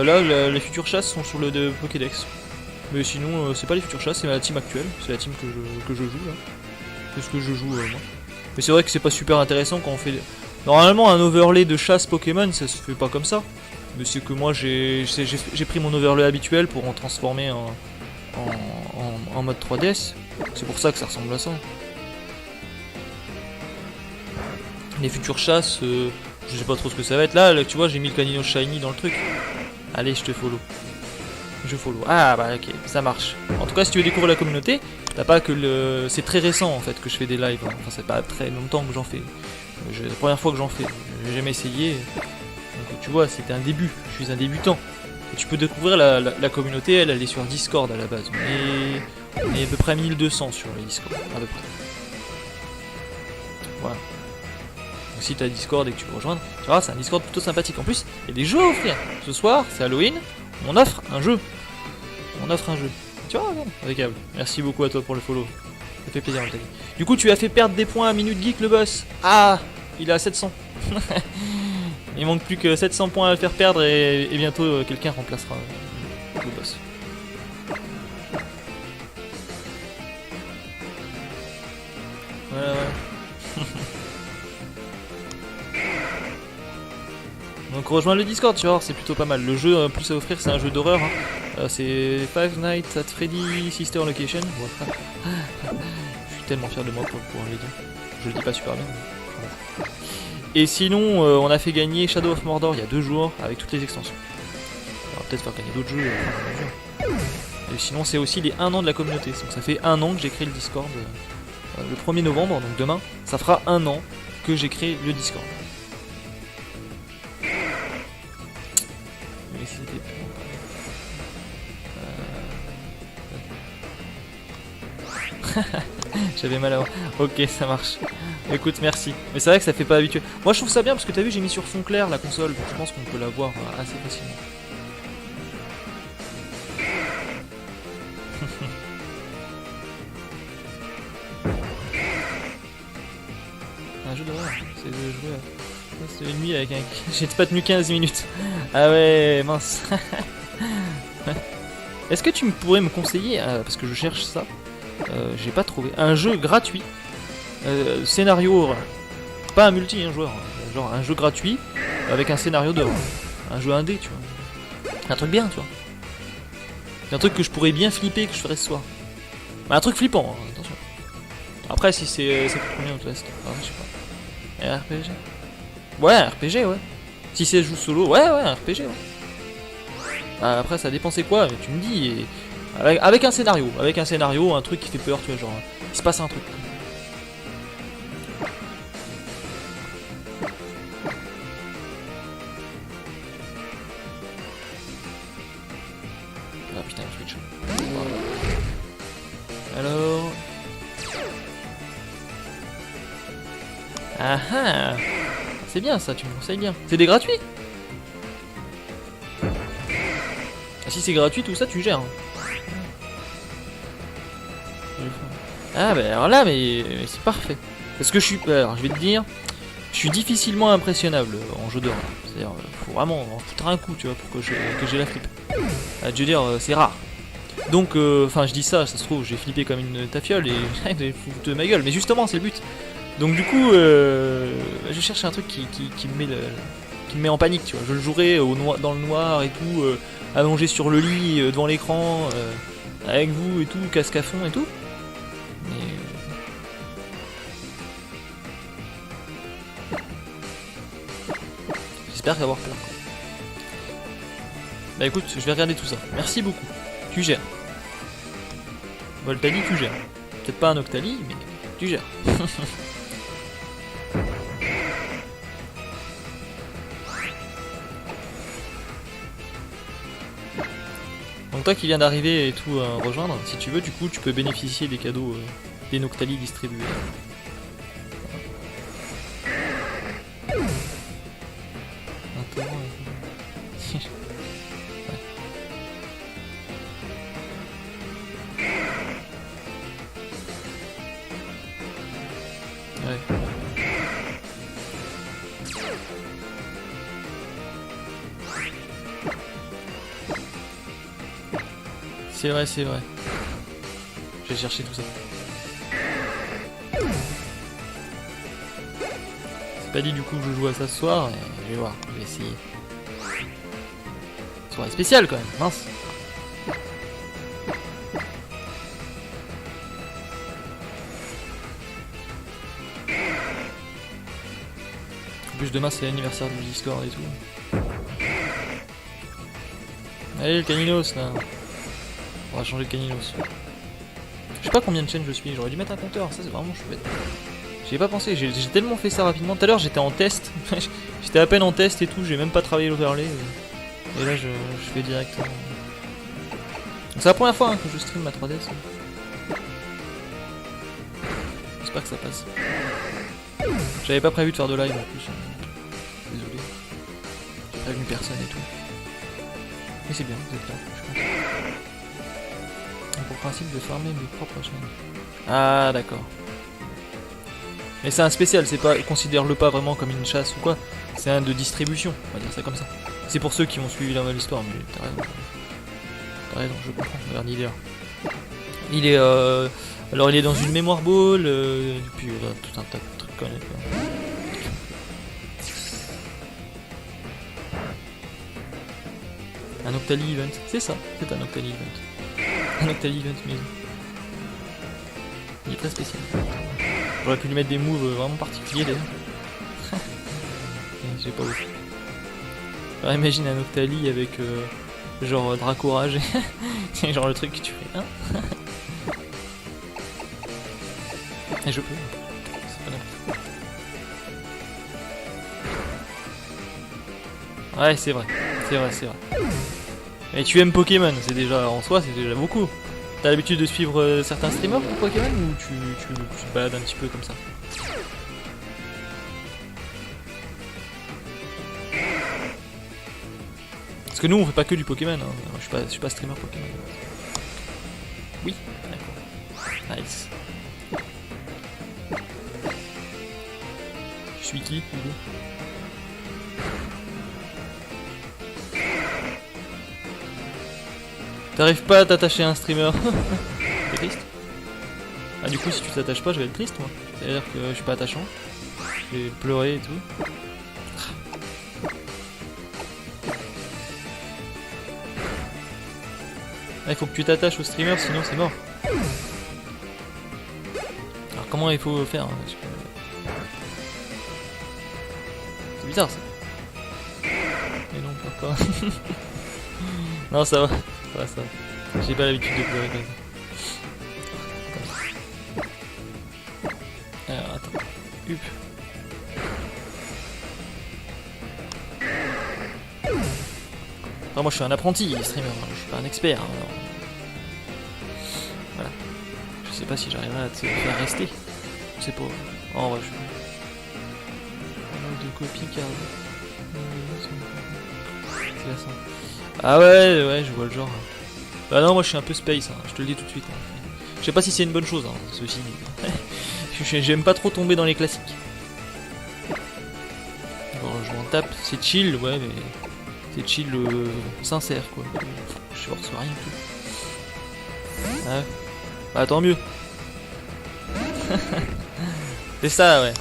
Là les futures chasses sont sur le Pokédex. Mais sinon c'est pas les futures chasses, c'est la team actuelle, c'est la team que je joue là. C'est ce que je joue moi. Mais c'est vrai que c'est pas super intéressant quand on fait... Normalement un overlay de chasse Pokémon ça se fait pas comme ça. Mais c'est que moi j'ai pris mon overlay habituel pour en transformer en mode 3DS. C'est pour ça que ça ressemble à ça. Les futures chasses, je sais pas trop ce que ça va être. Là tu vois j'ai mis le Canino Shiny dans le truc. Allez je te follow. Je follow. Ah bah ok, ça marche. En tout cas si tu veux découvrir la communauté, t'as pas que le... C'est très récent en fait que je fais des lives. Enfin c'est pas très longtemps que j'en fais. C'est la première fois que j'en fais, j'ai jamais essayé. Donc tu vois, c'était un début, je suis un débutant. Et tu peux découvrir la communauté, elle est sur Discord à la base. On est à peu près 1200 sur le Discord, à peu près. Voilà. Donc si tu as Discord et que tu veux rejoindre, tu vois, c'est un Discord plutôt sympathique. En plus, il y a des jeux à offrir. Ce soir, c'est Halloween, on offre un jeu. Tu vois, impeccable. Merci beaucoup à toi pour le follow. Ça fait plaisir, Nathalie. Du coup, tu as fait perdre des points à Minute Geek, le boss. Ah, il est à 700. Il manque plus que 700 points à le faire perdre et bientôt quelqu'un remplacera le boss. Voilà. Donc rejoins le Discord, tu vois, c'est plutôt pas mal. Le jeu plus à offrir, c'est un jeu d'horreur. Hein. C'est Five Nights at Freddy Sister Location. Voilà. Je suis tellement fier de moi pour pouvoir le dire. Je le dis pas super bien. Mais... Et sinon, on a fait gagner Shadow of Mordor il y a 2 jours avec toutes les extensions. On va peut-être faire gagner d'autres jeux. Et sinon, c'est aussi les 1 an de la communauté. Donc ça fait 1 an que j'ai créé le Discord. Le 1er novembre, donc demain, ça fera 1 an que j'ai créé le Discord. J'avais mal à... Ok, ça marche. Écoute, merci. Mais c'est vrai que ça fait pas habitué. Moi je trouve ça bien parce que t'as vu, j'ai mis sur fond clair la console, donc je pense qu'on peut la voir assez facilement. Un jeu d'horreur, c'est de jouer à... C'est une nuit avec un... J'ai pas tenu 15 minutes. Ah ouais, mince. Est-ce que tu pourrais me conseiller, parce que je cherche ça, j'ai pas trouvé, un jeu gratuit, scénario, pas un multi-joueur, hein, genre un jeu gratuit avec un scénario de un jeu indé, tu vois. Un truc bien, tu vois. Un truc que je pourrais bien flipper, que je ferais ce soir. Mais un truc flippant, hein, attention. Après, si c'est combien au test, je sais pas. Un RPG. Ouais, un RPG, ouais. Si c'est joue solo, ouais, un RPG, ouais. Après, ça dépend c'est quoi, mais tu me dis. Et... Avec un scénario, un truc qui fait peur, tu vois, genre, il se passe un truc. Ah ah. C'est bien ça, tu me conseilles bien. C'est des gratuits? Ah, si c'est gratuit, tout ça, tu gères. Ah bah alors là, mais c'est parfait. Parce que je suis... Alors, je vais te dire... Je suis difficilement impressionnable en jeu d'horreur. C'est-à-dire, faut vraiment en foutre un coup, tu vois, pour que j'ai la flippe. Je veux dire, c'est rare. Donc, enfin, je dis ça, ça se trouve, j'ai flippé comme une tafiole et j'ai foutu de ma gueule. Mais justement, c'est le but. Donc, du coup, je cherche un truc qui me met en panique, tu vois. Je le jouerai dans le noir et tout, allongé sur le lit, devant l'écran, avec vous et tout, casque à fond et tout. Mais... j'espère avoir peur. Bah écoute, je vais regarder tout ça. Merci beaucoup. Tu gères. Voltali, tu gères. Peut-être pas un Octali, mais tu gères. Donc toi qui viens d'arriver et tout rejoindre, si tu veux, du coup, tu peux bénéficier des cadeaux des Noctali distribués. Ouais. C'est vrai, c'est vrai. Je vais chercher tout ça. C'est pas dit du coup que je joue à ça ce soir, et je vais voir, je vais essayer. Soirée spéciale quand même, mince. En plus demain c'est l'anniversaire du Discord et tout. Allez le Caninos là. On va changer de Caninos. Je sais pas combien de chaînes je suis, j'aurais dû mettre un compteur, ça c'est vraiment chouette. J'y ai pas pensé, j'ai tellement fait ça rapidement. Tout à l'heure j'étais en test, j'étais à peine en test et tout, j'ai même pas travaillé l'overlay. Et là je fais directement. C'est la première fois hein, que je stream ma 3DS. J'espère que ça passe. J'avais pas prévu de faire de live en plus. Désolé. J'ai prévenu personne et tout. Mais c'est bien, vous êtes là, je suis content. Pour le principe de farmer mes propres chaînes. Ah d'accord. Mais c'est un spécial, c'est pas, considère-le pas vraiment comme une chasse ou quoi. C'est un de distribution, on va dire ça comme ça. C'est pour ceux qui ont suivi l'histoire, mais t'as raison. T'as raison, je comprends. Regarde, il est là. Il est alors il est dans une mémoire ball, et puis tout un tas de trucs quand même. Un Octali Event, c'est ça, c'est un Octali Event. Un Octali Event maison. Il est très spécial. J'aurais pu lui mettre des moves vraiment particuliers d'ailleurs. Je sais pas où. Alors imagine un Octali avec genre Dracourage. C'est genre le truc que tu fais. Hein. Et je peux. C'est pas n'importe quoi. Ouais c'est vrai. C'est vrai, c'est vrai. Mais tu aimes Pokémon, c'est déjà en soi, c'est déjà beaucoup. T'as l'habitude de suivre certains streamers pour Pokémon ou tu te balades un petit peu comme ça? Parce que nous on fait pas que du Pokémon, hein. Je suis pas streamer Pokémon. Oui, d'accord. Nice. Je suis qui du coup? T'arrives pas à t'attacher à un streamer. C'est triste. Ah du coup si tu t'attaches pas je vais être triste moi. C'est-à-dire que je suis pas attachant. Je vais pleurer et tout. Il faut que tu t'attaches au streamer sinon c'est mort. Alors comment il faut faire hein, c'est bizarre ça. Mais non pourquoi. Non ça va. Ça. J'ai pas l'habitude de pleurer comme ça. Alors attends. Hup. Enfin, moi je suis un apprenti streamer, je suis pas un expert. Hein, voilà. Je sais pas si j'arriverai à te faire rester. Je sais pas. En vrai, de copie card. C'est la simple. Ah ouais, je vois le genre. Bah non, moi je suis un peu space, hein, je te le dis tout de suite. Hein. Je sais pas si c'est une bonne chose, hein, ceci dit. J'aime pas trop tomber dans les classiques. Bon, je m'en tape, c'est chill, ouais, mais c'est chill sincère, quoi. Je force rien du tout. Ouais. Bah tant mieux. C'est ça, ouais.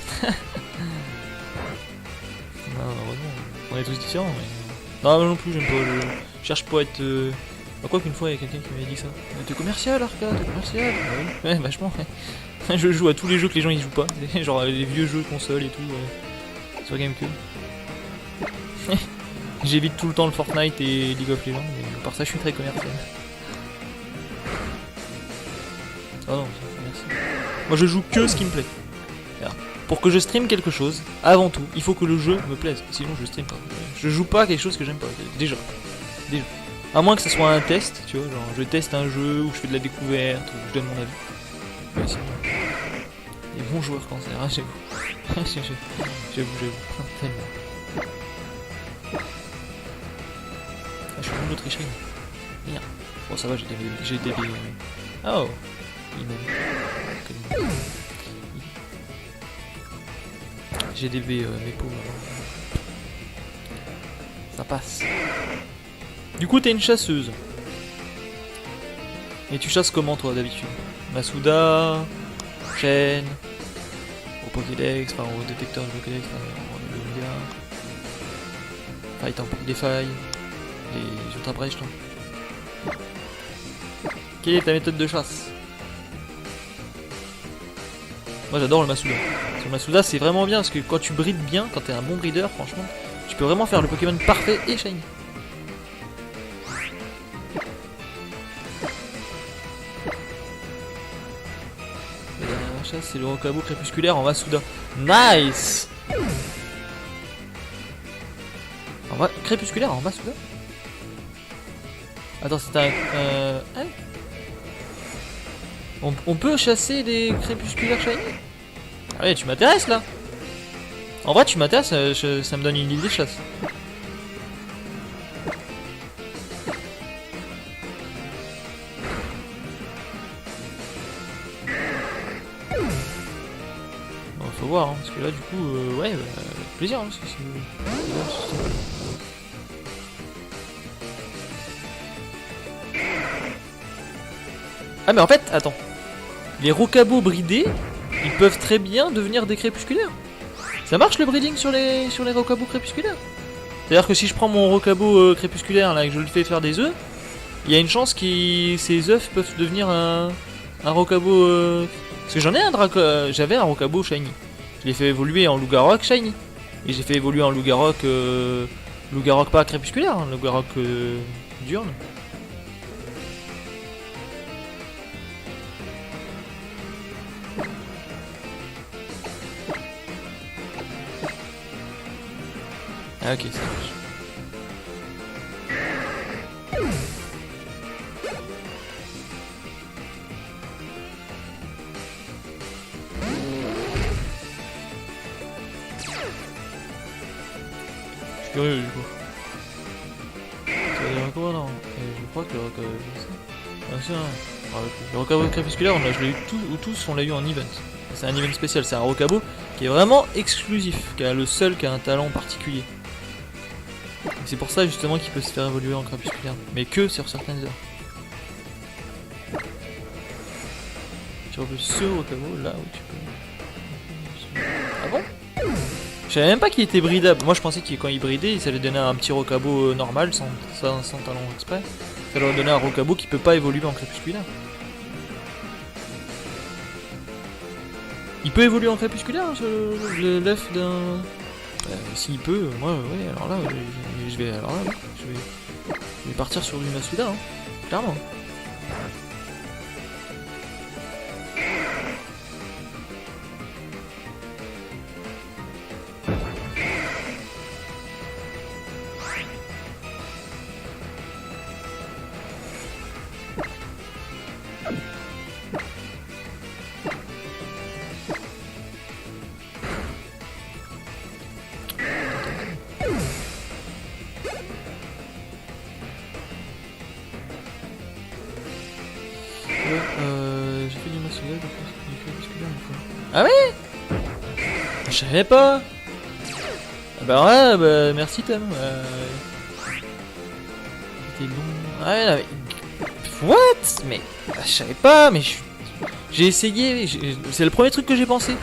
Non, heureusement, on est tous différents, mais... Non, non plus, j'aime pas, je cherche pas à être... Bah quoi qu'une fois, il y a quelqu'un qui m'avait dit ça. T'es commercial, Arca, t'es commercial. Ah oui. Ouais, vachement, ouais. Je joue à tous les jeux que les gens ils jouent pas. Genre les vieux jeux console et tout, sur GameCube. J'évite tout le temps le Fortnite et League of Legends, mais par ça je suis très commercial. Oh non, merci. Moi je joue que ce qui me plaît. Alors, pour que je stream quelque chose, avant tout, il faut que le jeu me plaise. Sinon je stream pas. Je joue pas à quelque chose que j'aime pas. Déjà. À moins que ce soit un test, tu vois, genre je teste un jeu, ou je fais de la découverte, ou je donne mon avis. Ouais, sinon... Les bons joueurs cancer, hein, j'avoue. J'avoue. Tellement. Ah, je suis vraiment de tricherie. Merde. Bon, ça va, j'ai des... Oh, j'ai des mes pauvres. Ça passe. Du coup, t'es une chasseuse. Et tu chasses comment, toi, d'habitude? Masuda, chaîne, au Pokédex, enfin au détecteur de Pokédex, enfin au Omega. Faille, t'en pris des failles. Et je t'apprêche, toi. Quelle est ta méthode de chasse? Moi, j'adore le Masuda. Parce que le Masuda, c'est vraiment bien, parce que quand tu brides bien, quand t'es un bon breeder, franchement, tu peux vraiment faire le Pokémon parfait et shiny. C'est le Rokabo crépusculaire en Masuda. Nice. Crépusculaire en Masuda. Attends, c'est un... hein, on peut chasser des crépusculaires shiny? Ah ouais, tu m'intéresses là. En vrai, tu m'intéresses, ça me donne une idée de chasse. Faut voir, hein, parce que là du coup, ouais, bah, avec plaisir. Hein, Ah mais en fait, attends. Les Rokabo bridés, ils peuvent très bien devenir des crépusculaires. Ça marche le breeding sur les Rokabo crépusculaires. C'est-à-dire que si je prends mon Rokabo crépusculaire là et que je le fais faire des œufs, il y a une chance que ces œufs peuvent devenir un Rokabo... Parce que j'en ai un j'avais un Rokabo shiny. Je l'ai fait évoluer en Lougarok shiny. Et j'ai fait évoluer en Lougarok... Lougarok pas crépusculaire, hein, Lougarok diurne. Ah ok, ça marche. Je suis curieux du coup. Ça va dire quoi non? Je crois que le Rokabo... le Rokabo crépusculaire, je l'ai eu tous on l'a eu en event. C'est un event spécial, c'est un Rokabo qui est vraiment exclusif, qui a le seul qui a un talent particulier. C'est pour ça justement qu'il peut se faire évoluer en crépusculaire, mais que sur certaines heures. Tu reposes ce Rokabo là où tu peux... Ah bon? Je savais même pas qu'il était bridable. Moi je pensais que quand il bridait, ça lui donnait un petit Rokabo normal, sans talent exprès. Ça leur donnait un Rokabo qui peut pas évoluer en crépusculaire. Il peut évoluer en crépusculaire, l'œuf d'un... S'il peut, moi, ouais, alors là, je vais partir sur du Masuda, hein, clairement. Ah ouais? Je savais pas. Ah bah ouais, bah merci Tom. C'était long. Ouais, là, mais... What? Mais je savais pas, mais j'ai essayé. C'est le premier truc que j'ai pensé.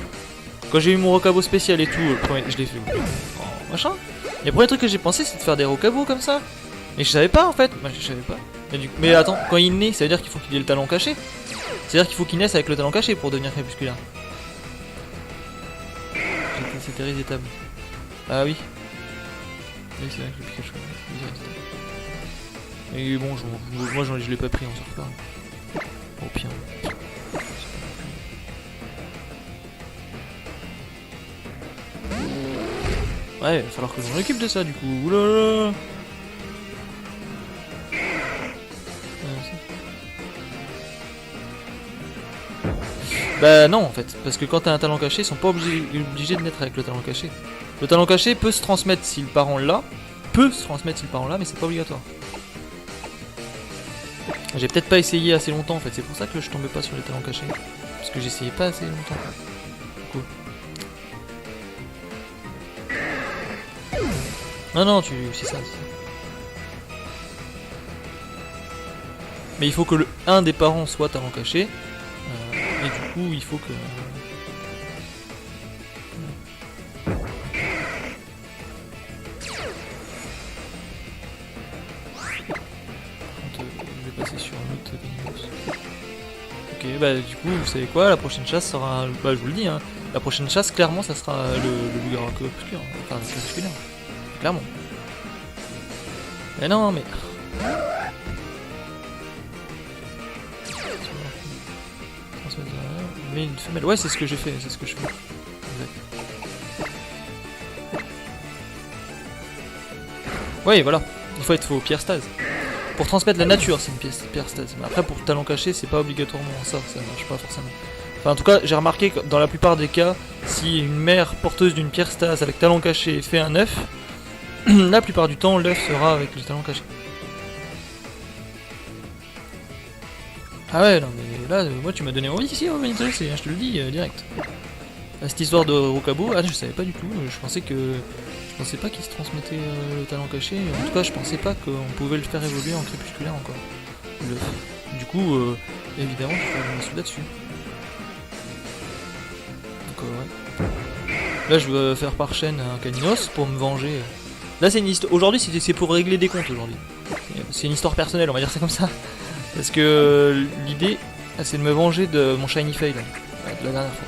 Quand j'ai eu mon rocabo spécial et tout, je l'ai fait en machin. Et le premier truc que j'ai pensé, c'est de faire des rocabos comme ça. Mais je savais pas en fait. Moi je savais pas. Mais attends, quand il naît, ça veut dire qu'il faut qu'il ait le talon caché. C'est-à-dire qu'il faut qu'il naisse avec le talon caché pour devenir crépusculaire. C'était resettable. Ah oui. Oui, c'est vrai que le Pikachu. Et bon, moi je l'ai pas pris, on s'en reparle. Au pire. Ouais, il va falloir que je m'en occupe de ça du coup. Oulala. Bah non en fait, parce que quand t'as un talent caché, ils sont pas obligés de naître avec le talent caché. Le talent caché peut se transmettre si le parent l'a, mais c'est pas obligatoire. J'ai peut-être pas essayé assez longtemps en fait, c'est pour ça que je tombais pas sur les talents cachés. Parce que j'essayais pas assez longtemps. Cool. Non, c'est ça. Mais il faut que un des parents soit talent caché. Et du coup, il faut que... Je vais passer sur un autre Caninos. Ok, bah du coup, vous savez quoi, la prochaine chasse sera... Bah je vous le dis, hein. La prochaine chasse, clairement, ça sera le loup-garou crépusculaire. Enfin, le crépusculaire. Clairement. Mais non, mais... Mais une femelle, ouais c'est ce que j'ai fait, c'est ce que je fais. Exact. Ouais voilà, il faut être au pierre stase. Pour transmettre la nature c'est une pierre stase. Mais après pour talent caché c'est pas obligatoirement ça marche pas forcément. Enfin en tout cas j'ai remarqué que dans la plupart des cas, si une mère porteuse d'une pierre stase avec talent caché fait un œuf, la plupart du temps l'œuf sera avec le talent caché. Ah ouais, non mais là, moi tu m'as donné envie ici, on va m'intéresser, je te le dis direct. Cette histoire de Rokabo, je savais pas du tout, je pensais pas qu'il se transmettait le talent caché, en tout cas je pensais pas qu'on pouvait le faire évoluer en crépusculaire encore. Du coup, évidemment, je vais faire un là-dessus. Donc ouais. Là je veux faire par chaîne un Caninos pour me venger. Là c'est une histoire, aujourd'hui c'est pour régler des comptes aujourd'hui. C'est une histoire personnelle, on va dire ça comme ça. Parce que l'idée, c'est de me venger de mon shiny fail de la dernière fois.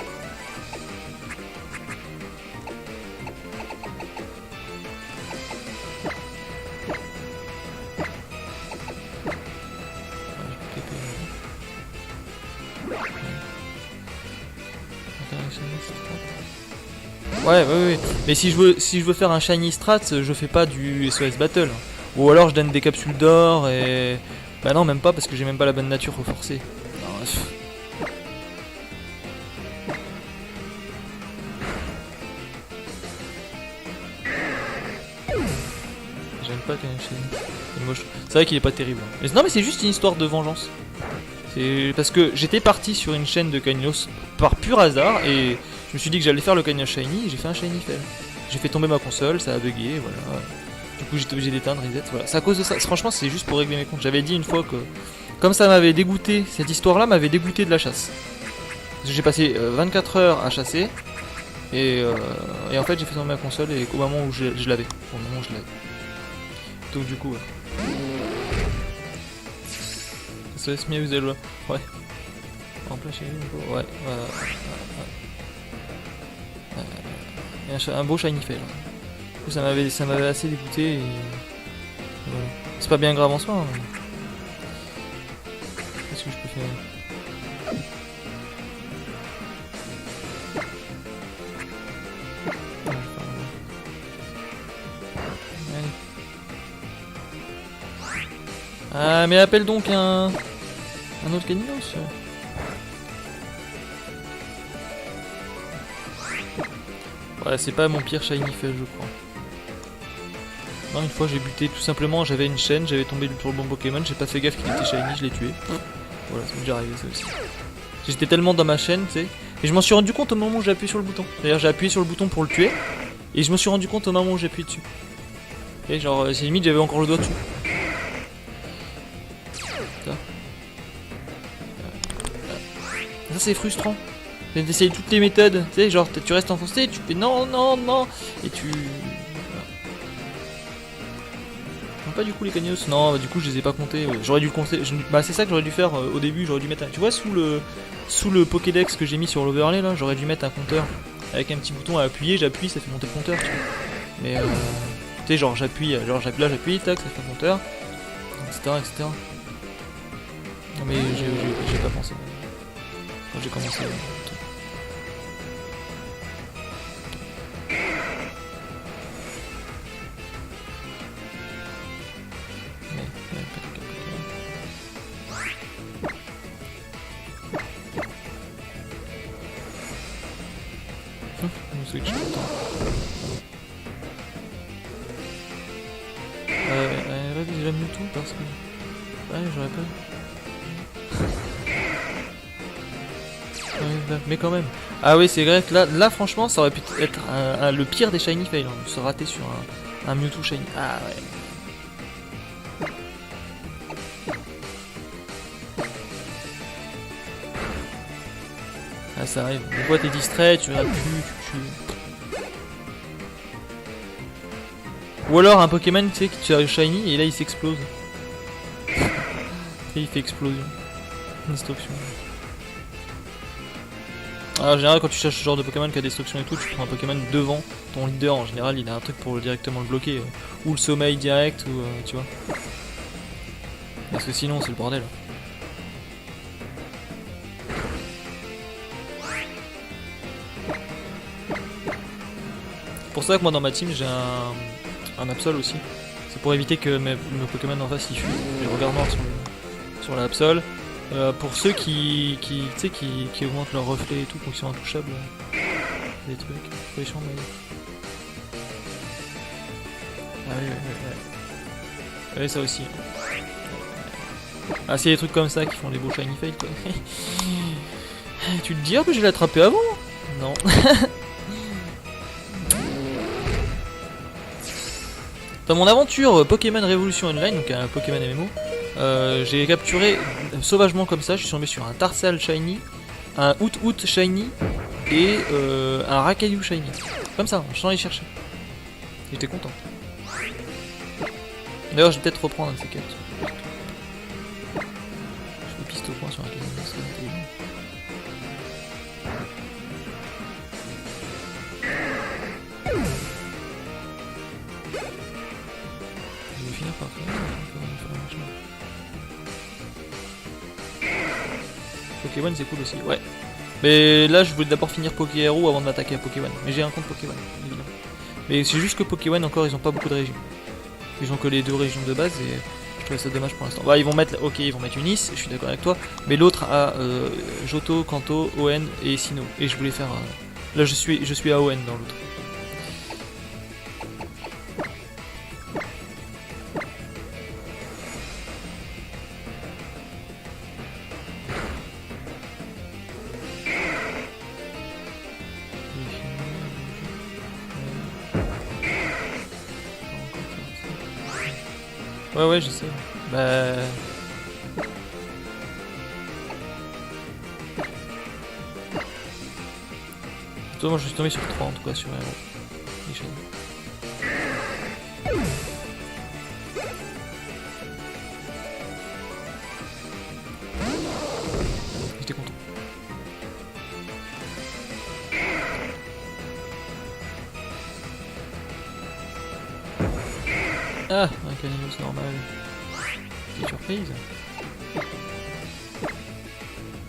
Ouais. Mais si je veux faire un shiny strat, je fais pas du SOS battle. Ou alors je donne des capsules d'or et... Bah non, même pas parce que j'ai même pas la bonne nature au forcé. J'aime pas quand même. C'est moche. C'est vrai qu'il est pas terrible. Mais non mais c'est juste une histoire de vengeance. C'est parce que j'étais parti sur une chaîne de Caninos par pur hasard et je me suis dit que j'allais faire le Caninos Shiny et j'ai fait un Shiny fail. J'ai fait tomber ma console, ça a bugué, voilà. Du coup j'étais obligé d'éteindre, reset, voilà. C'est à cause de ça, franchement c'est juste pour régler mes comptes. J'avais dit une fois que, comme ça m'avait dégoûté, cette histoire là m'avait dégoûté de la chasse. Parce que j'ai passé 24 heures à chasser, et en fait j'ai fait tomber ma console et au moment où je l'avais. Donc du coup, ouais. Ça se met Zelda, ouais. En plein chez lui, ouais, un beau shiny fail. Du coup ça m'avait assez dégoûté et... Voilà. C'est pas bien grave en soi. Hein. Qu'est-ce que je peux faire? Ah mais appelle donc un autre Caninos. Ouais, c'est pas mon pire shiny fail je crois. Non, une fois j'ai buté tout simplement, j'avais une chaîne, j'avais tombé sur le bon Pokémon, j'ai pas fait gaffe qu'il était shiny, je l'ai tué. Voilà, ça m'est déjà arrivé ça aussi. J'étais tellement dans ma chaîne, tu sais. Et je m'en suis rendu compte au moment où j'ai appuyé sur le bouton. D'ailleurs j'ai appuyé sur le bouton pour le tuer. Et je me suis rendu compte au moment où j'ai appuyé dessus. Et genre c'est limite j'avais encore le doigt dessus. Ça c'est frustrant. D'essayer toutes les méthodes. Tu sais genre tu restes enfoncé, tu fais non non non. Et tu... Pas du coup les cagnos, non du coup je les ai pas comptés, j'aurais dû le compter, bah c'est ça que j'aurais dû faire au début, j'aurais dû mettre un... Tu vois sous le Pokédex que j'ai mis sur l'overlay là, j'aurais dû mettre un compteur avec un petit bouton à appuyer, j'appuie, ça fait monter le compteur tu vois. Mais tu sais genre j'appuie, là j'appuie, tac, ça fait un compteur, etc. Non mais j'ai pas pensé quand j'ai commencé. Switch. Vas-y, déjà Mewtwo parce que... Ouais, j'aurais pas... Ouais, mais quand même. Ah oui, c'est vrai que là franchement, ça aurait pu être le pire des shiny fails. Hein, se rater sur un Mewtwo shiny. Ah ouais. Ah ça arrive. Des fois t'es distrait, tu regardes plus, tu tues. Ou alors un Pokémon, tu sais, que tu as shiny et là il s'explose. Et il fait explosion. Destruction. Alors, en général, quand tu cherches ce genre de Pokémon qui a destruction et tout, tu prends un Pokémon devant ton leader. En général, il a un truc pour directement le bloquer. Ou le sommeil direct, ou tu vois. Parce que sinon, c'est le bordel. C'est pour ça que moi, dans ma team, j'ai un Absol aussi. C'est pour éviter que mes Pokémon en face ils fuient. Les regards noirs sur la Absol. Pour ceux qui augmentent leur reflet et tout pour qu'ils soient intouchables. Des trucs. Position, mais... Ah oui, ouais. Ouais, ça aussi. Ah, c'est des trucs comme ça qui font les beaux shiny fails quoi. Tu te dis, ah, mais je l'ai attrapé avant. Non. Dans mon aventure Pokémon Révolution Online, donc un Pokémon MMO, j'ai capturé sauvagement comme ça, je suis tombé sur un Tarsal Shiny, un Hoot Shiny et un Rakayu Shiny. Comme ça, sans les chercher. J'étais content. D'ailleurs, je vais peut-être reprendre un de ces quatre. Je fais piste au point sur un Rakayu, c'est intelligent. Je vais finir par faire un chemin. Pokémon c'est cool aussi, ouais. Mais là je voulais d'abord finir Pokéhero avant de m'attaquer à Pokémon. Mais j'ai un compte Pokémon, évidemment. Mais c'est juste que Pokémon encore ils ont pas beaucoup de régions. Ils ont que les 2 régions de base et je trouvais ça dommage pour l'instant. Bah ils vont mettre, ok ils vont mettre Unis, je suis d'accord avec toi. Mais l'autre a Johto, Kanto, Oen et Sinnoh. Et je voulais faire... Là je suis à Oen dans l'autre. Ouais, je sais. Bah... Moi je suis tombé sur 3 en tout cas sur Hero. J'étais content. Ah, un Caninos normal. Petite surprise.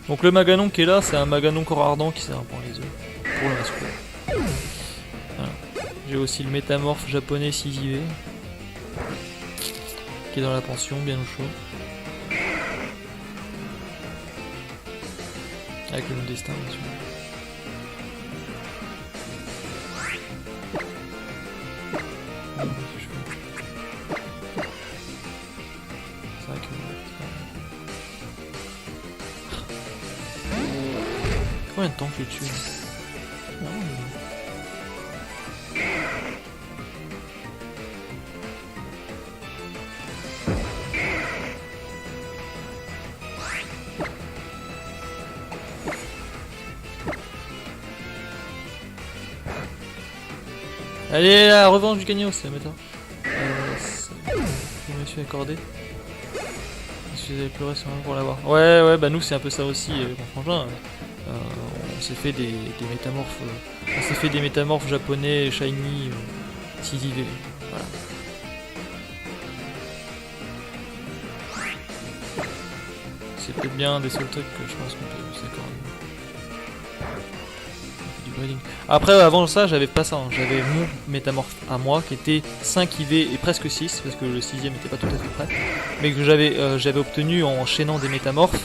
Donc le Maganon qui est là, c'est un Maganon corps ardent qui sert pour les œufs. Pour le masculin. Voilà. J'ai aussi le métamorphe japonais Sizive. Qui est dans la pension, bien au chaud. Avec le destin, bien sûr. Combien de temps que je suis dessus. Non, allez, la revanche du Cagnos, c'est maintenant. Je me suis accordé. Si vous avez pleuré sur pour l'avoir. Ouais, bah nous c'est un peu ça aussi, mon frangin. On s'est fait des métamorphes. On s'est fait des métamorphes japonais, shiny, 6IV. Voilà. C'est peut-être bien des seuls trucs que je pense qu'on peut s'accorder. Du breeding. Après, avant ça, j'avais pas ça. Hein. J'avais mon métamorphe à moi qui était 5 IV et presque 6, parce que le 6ème n'était pas tout à fait prêt. Mais que j'avais obtenu en enchaînant des métamorphes.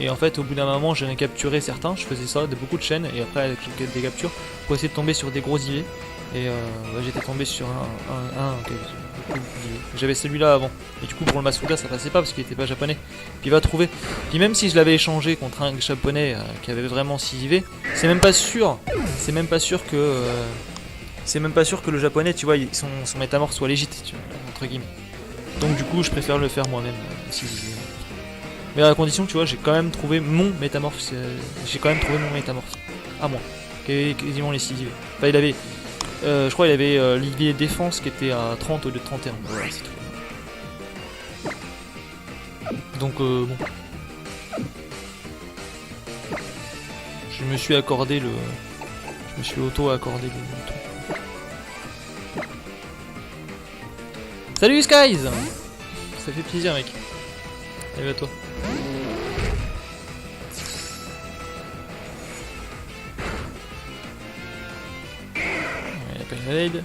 Et en fait, au bout d'un moment, j'en ai capturé certains. Je faisais ça de beaucoup de chaînes. Et après, avec des captures, pour essayer de tomber sur des gros IV. Et j'étais tombé sur un j'avais celui-là avant. Et du coup, pour le Masuda, ça passait pas parce qu'il était pas japonais. Puis il va trouver. Puis même si je l'avais échangé contre un japonais qui avait vraiment 6 IV, c'est même pas sûr. C'est même pas sûr que. C'est même pas sûr que le japonais, tu vois, son métamorphe soit légit, tu vois, entre guillemets. Donc du coup, je préfère le faire moi-même. Mais à la condition, tu vois, j'ai quand même trouvé mon métamorphe. J'ai quand même trouvé mon métamorphe. À moi. Qui avait quasiment les 6 IV. Enfin, il avait. Je crois qu'il avait l'IV défense qui était à 30 au lieu de 31. Voilà, c'est tout. Donc, bon. Je me suis accordé le. Je me suis auto-accordé le truc. Salut Skies! Ça fait plaisir, mec. Salut à toi. Raid.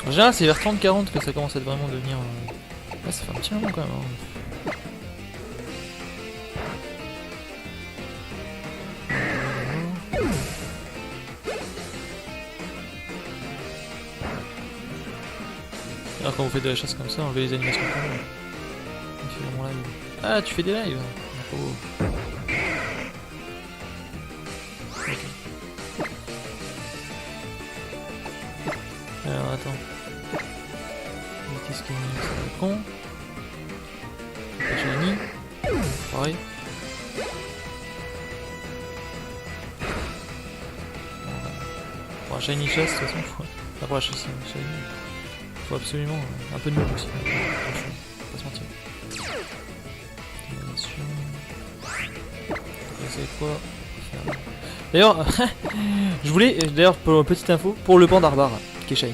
En général, c'est vers 30-40 que ça commence à vraiment devenir. Ouais, ça fait un petit moment quand même. Hein. Alors, quand vous faites de la chasse comme ça, enlevez les animations quand même. Tu fais mon live. Ah, tu fais des lives? Oh. Alors attends. Qu'est-ce qu'il y a? C'est con. Shiny. Pareil. Pour la shiny chasse, de toute façon, faut. Enfin, pour la chasse shiny. Faut absolument un peu de noob aussi. Pas se mentir. C'est quoi? D'ailleurs, je voulais, d'ailleurs pour une petite info, pour le Pandarbare qui est shiny,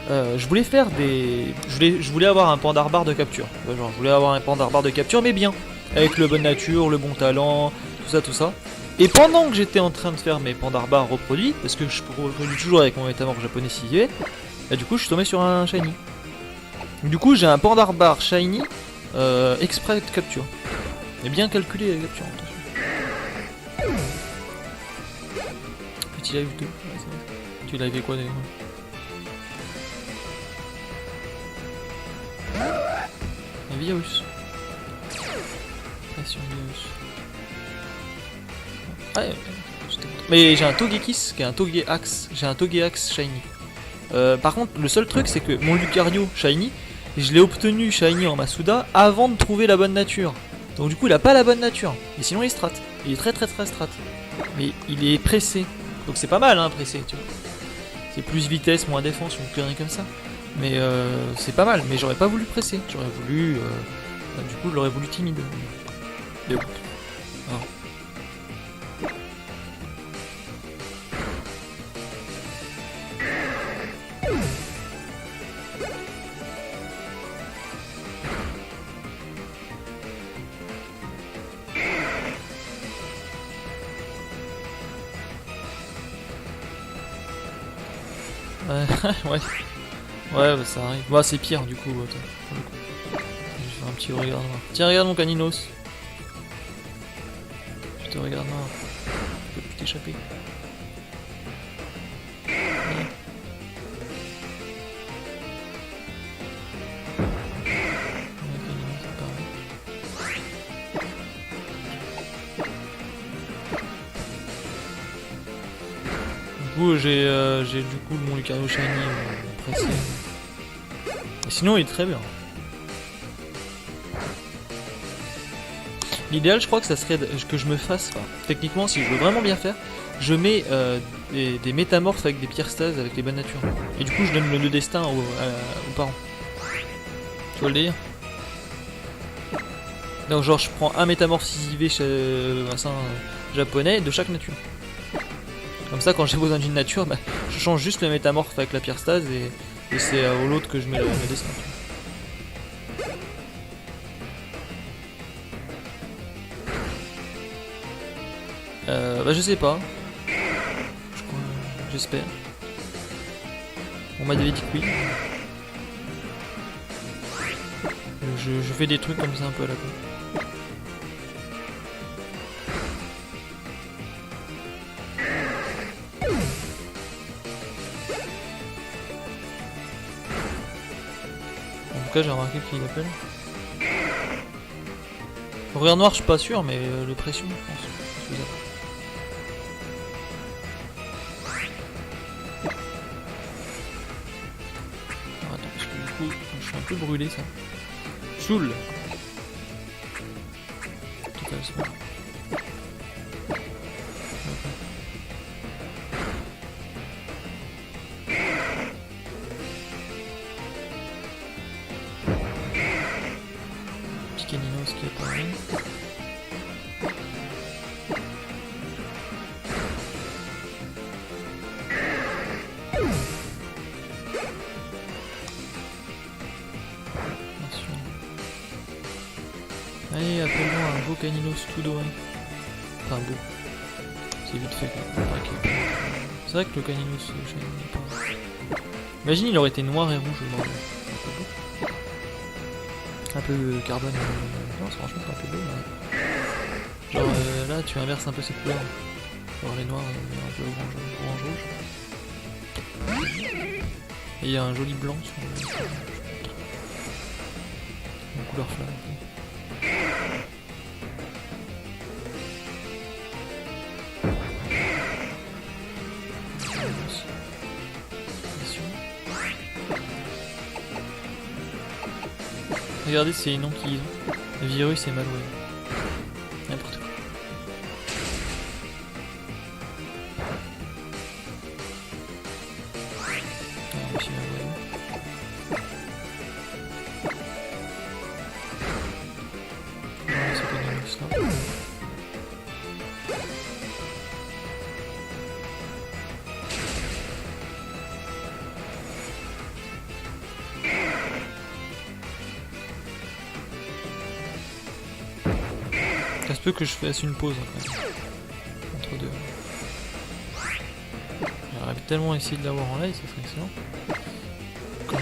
je voulais faire des, je voulais avoir un Pandarbare de capture, genre je voulais avoir un Pandarbare de capture mais bien, avec le bonne nature, le bon talent, tout ça. Et pendant que j'étais en train de faire mes Pandarbare reproduits, parce que je reproduis toujours avec mon métamorphe japonais 6V, et du coup je suis tombé sur un shiny. Du coup j'ai un Pandarbare shiny exprès de capture, et bien calculé la capture. Petit live 2, ouais, c'est vrai. Tu live quoi d'ailleurs? Un virus. Pression virus. Ouais, mais j'ai un Togekiss qui est un Togeaxe. J'ai un Togeaxe shiny. Par contre, le seul truc c'est que mon Lucario shiny, je l'ai obtenu shiny en Masuda avant de trouver la bonne nature. Donc du coup il a pas la bonne nature. Et sinon il strat. Il est très strat. Mais il est pressé. Donc c'est pas mal hein, pressé, tu vois. C'est plus vitesse, moins défense, une connerie comme ça. Mais c'est pas mal, mais j'aurais pas voulu presser. J'aurais voulu... du coup, je l'aurais voulu timide. Mais bon. Ouais. Ouais, bah ça arrive. Bah c'est pire du coup. Attends, pour le coup. Je vais faire un petit regard noir. Tiens, regarde mon caninos. Je te regarde noir. Je peux plus t'échapper. coup, j'ai du coup mon Lucario Shiny pressé. Et sinon, il est très bien. L'idéal, je crois que ça serait que je me fasse. Enfin, techniquement, si je veux vraiment bien faire, je mets des métamorphes avec des pierres stase avec les bonnes natures. Et du coup, je donne le destin aux parents. Tu vois le délire? Donc, genre, je prends un métamorphe IV japonais de chaque nature. Comme ça, quand j'ai besoin d'une nature, bah, je change juste le métamorphe avec la pierre stase et c'est au l'autre que je mets le destin. Bah je sais pas. J'espère. On m'a dit que oui. Je fais des trucs comme ça un peu à la con. En tout cas j'ai remarqué qu'il appelle. Regard noir je suis pas sûr mais le pression je pense. Je suis un peu brûlé ça. Choule. Total sport. Petit Caninos qui est pareil. Allez, appelle-moi un beau Caninos tout doré. Enfin beau. C'est vite fait quoi. C'est vrai que le Caninos shiny n'est pas... Imagine il aurait été noir et rouge le bordel. Un peu carbone. Non, franchement c'est un peu beau. Mais... Genre là tu inverses un peu ces couleurs. Genre les noirs un peu orange rouge. Et il y a un joli blanc sur le... Une couleur flamme. Regardez ces noms qu'ils ont. Le virus et malware. N'importe quoi. Ah, monsieur malware. Ah, c'est pas des virus là. Ça se peut que je fasse une pause quand même. Entre deux. J'aurais tellement essayé de l'avoir en live, ça serait excellent. Quand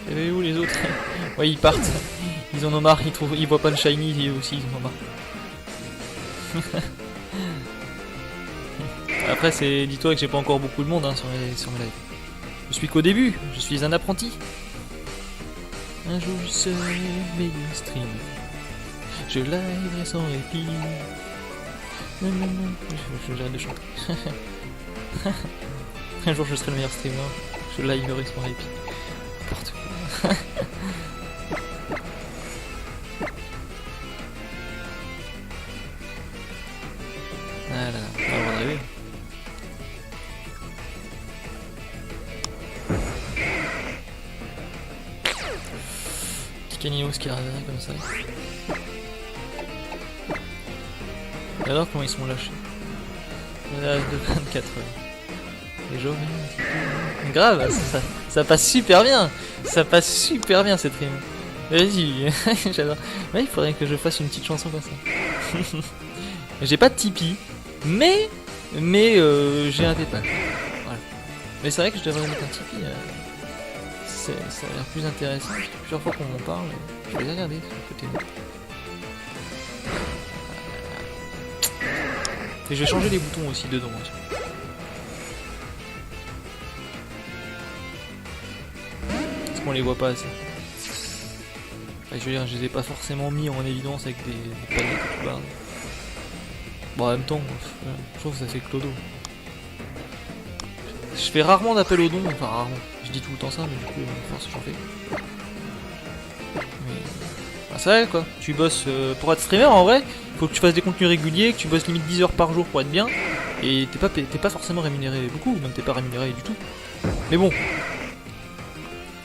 même. Et où les autres? Ouais, ils partent. Ils en ont marre, ils voient pas le shiny, et aussi ils en ont marre. Après, dis-toi que j'ai pas encore beaucoup de monde hein, sur mes lives. Je suis qu'au début, je suis un apprenti. Un jour je serai meilleur stream. Je liverai sans répit. Non, non, non. J'arrête de chanter. Un jour je serai le meilleur streamer. Je liverai sans répit. N'importe quoi. Voilà, on va rêver. Caninos qui arrive comme ça. Et alors comment ils sont lâchés? De 24 heures. Les jours grave, ça passe super bien. Ça passe super bien cette rime. Vas-y, j'adore. Ouais, il faudrait que je fasse une petite chanson comme ça. J'ai pas de Tipeee, mais j'ai un PayPal. Voilà. Mais c'est vrai que je devrais mettre un Tipeee. Ça a l'air plus intéressant, parce que plusieurs fois qu'on m'en parle, je vais les regarder sur le côté. Et je vais changer les boutons aussi dedans. Parce qu'on les voit pas assez. Enfin, je veux dire, je les ai pas forcément mis en évidence avec des palettes et tout barre. Bon, en même temps, je trouve que ça fait clodo. Je fais rarement d'appel aux dons, enfin rarement. Je dis tout le temps ça, mais du coup, force, j'en fais. Mais... Bah, c'est vrai quoi. Tu bosses pour être streamer en vrai, faut que tu fasses des contenus réguliers, que tu bosses limite 10 heures par jour pour être bien. Et t'es pas forcément rémunéré beaucoup, ou même t'es pas rémunéré du tout. Mais bon,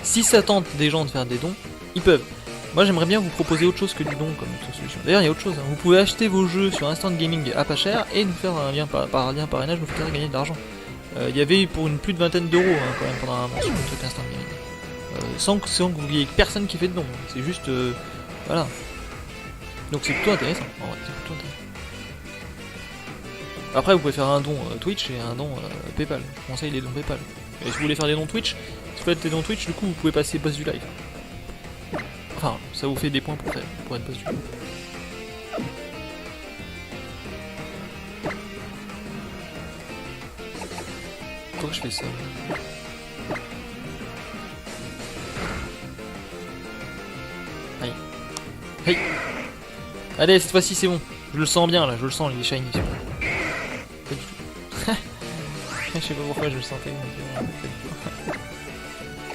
si ça tente des gens de faire des dons, ils peuvent. Moi j'aimerais bien vous proposer autre chose que du don comme solution. D'ailleurs il y a autre chose, hein. Vous pouvez acheter vos jeux sur Instant Gaming à pas cher et nous faire un lien par lien parrainage, nous faire gagner de l'argent. Il y avait pour une plus de vingtaine d'euros hein, quand même pendant un mois sur le truc Instant Gaming. Sans que vous ayez personne qui fait de don, c'est juste... voilà. Donc c'est plutôt intéressant, en vrai, c'est plutôt intéressant. Après vous pouvez faire un don Twitch et un don Paypal, je conseille les dons Paypal. Et si vous voulez faire des dons Twitch, si vous faites des dons Twitch, du coup vous pouvez passer boss du live. Enfin, ça vous fait des points pour être boss du live. Pourquoi je fais ça? Aïe. Hey. Allez, cette fois-ci c'est bon. Je le sens bien là, je le sens, il est shiny. Pas du tout. Je sais pas pourquoi je le sentais.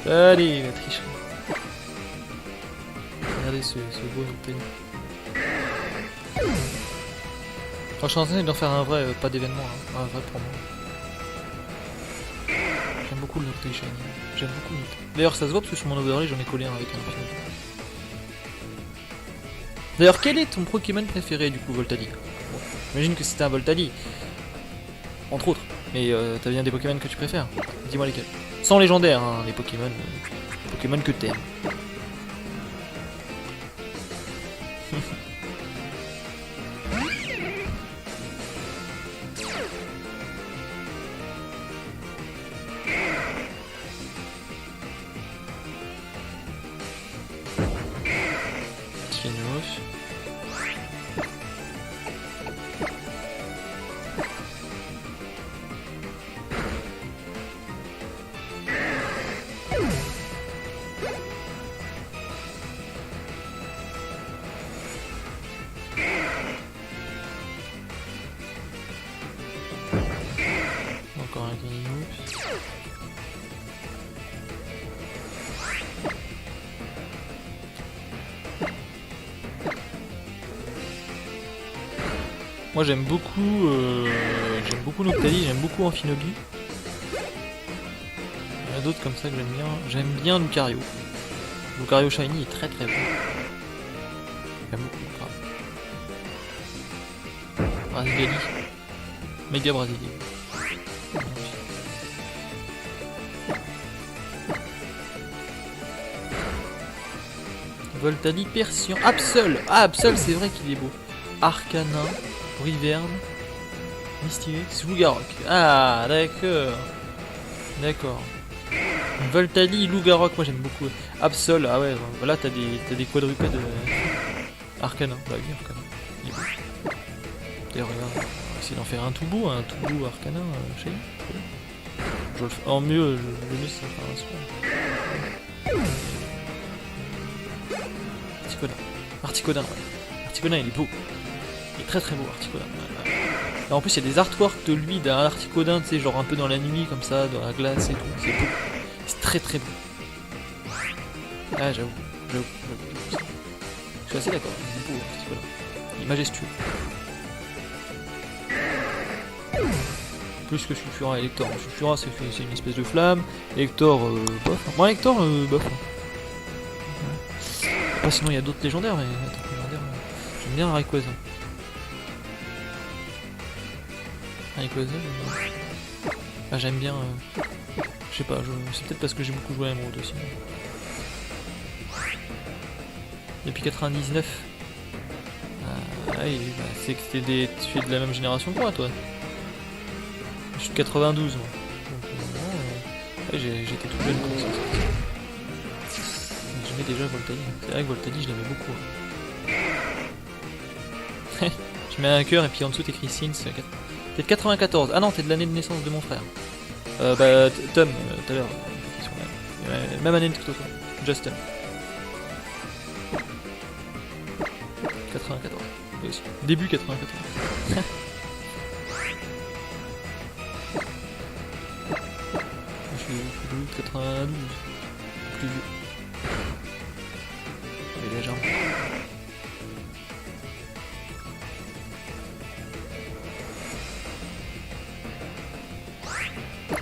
Allez, la tricherie. Regardez ce beau Noctali. Je suis en train de leur faire un vrai, pas d'événement, hein, un vrai promo. J'aime beaucoup le Noctali shiny. J'aime beaucoup le Noctali. D'ailleurs, ça se voit parce que sur mon overlay, j'en ai collé un avec un Infinity. D'ailleurs, quel est ton Pokémon préféré du coup, Voltali? Bon, j'imagine que c'était un Voltali. Entre autres. Mais t'as bien des Pokémon que tu préfères? Dis-moi lesquels. Sans légendaire, hein, les Pokémon que t'aimes. Kinos. Encore un Kinos. Moi j'aime beaucoup Noctali, j'aime beaucoup Amphinobi. Il y en a d'autres comme ça que j'aime bien. J'aime bien Lucario. Lucario Shiny est très très bon. J'aime beaucoup Lucario. Brasigali. Méga Brasigali. Voltali, Persian, Absol. Ah, Absol, c'est vrai qu'il est beau. Arcana, Briverne, Mystyrix, Lougarok. Ah, d'accord. D'accord. Voltali, Lougarok, moi j'aime beaucoup. Absol, ah ouais, voilà, t'as des quadrupèdes. Arcana, bah oui, Arcana. Il est beau. D'ailleurs, regarde, on va essayer d'en faire un tout beau Arcana chez lui. En mieux, le mieux c'est de faire un super. Articodin, ouais. Articodin, il est beau. Il est très très beau, Articodin. Ouais. Et en plus, il y a des artworks de lui, d'un Articodin, tu sais, genre un peu dans la nuit, comme ça, dans la glace et tout. C'est beau. C'est très très beau. Ah, j'avoue. Je suis assez d'accord. Il est beau, Articodin. Il est majestueux. Plus que Sulfura et Elector. Sulfura, c'est une espèce de flamme. Elector, bof. Moi, Elector, bof. Après, sinon, il y a d'autres légendaires, mais attends, légendaire, j'aime bien Rayquaza. Rayquaza, ah, j'aime bien. Je sais pas, c'est peut-être parce que j'ai beaucoup joué à Emerald aussi. Depuis 99. Ah, oui, bah, c'est que tu es de la même génération que moi, toi. Je suis de 92, moi. Donc, ouais, j'étais tout jeune comme ça. J'aimais déjà Voltali. C'est vrai que Voltali, je l'aimais beaucoup. Hein. Je mets un cœur et puis en dessous t'écris Sins. T'es de 94. Ah non, t'es de l'année de naissance de mon frère. Bah, Tom, tout à l'heure. Même année que toi. Justin. 94. Début 94. de 92. Plus vieux. Et légèrement.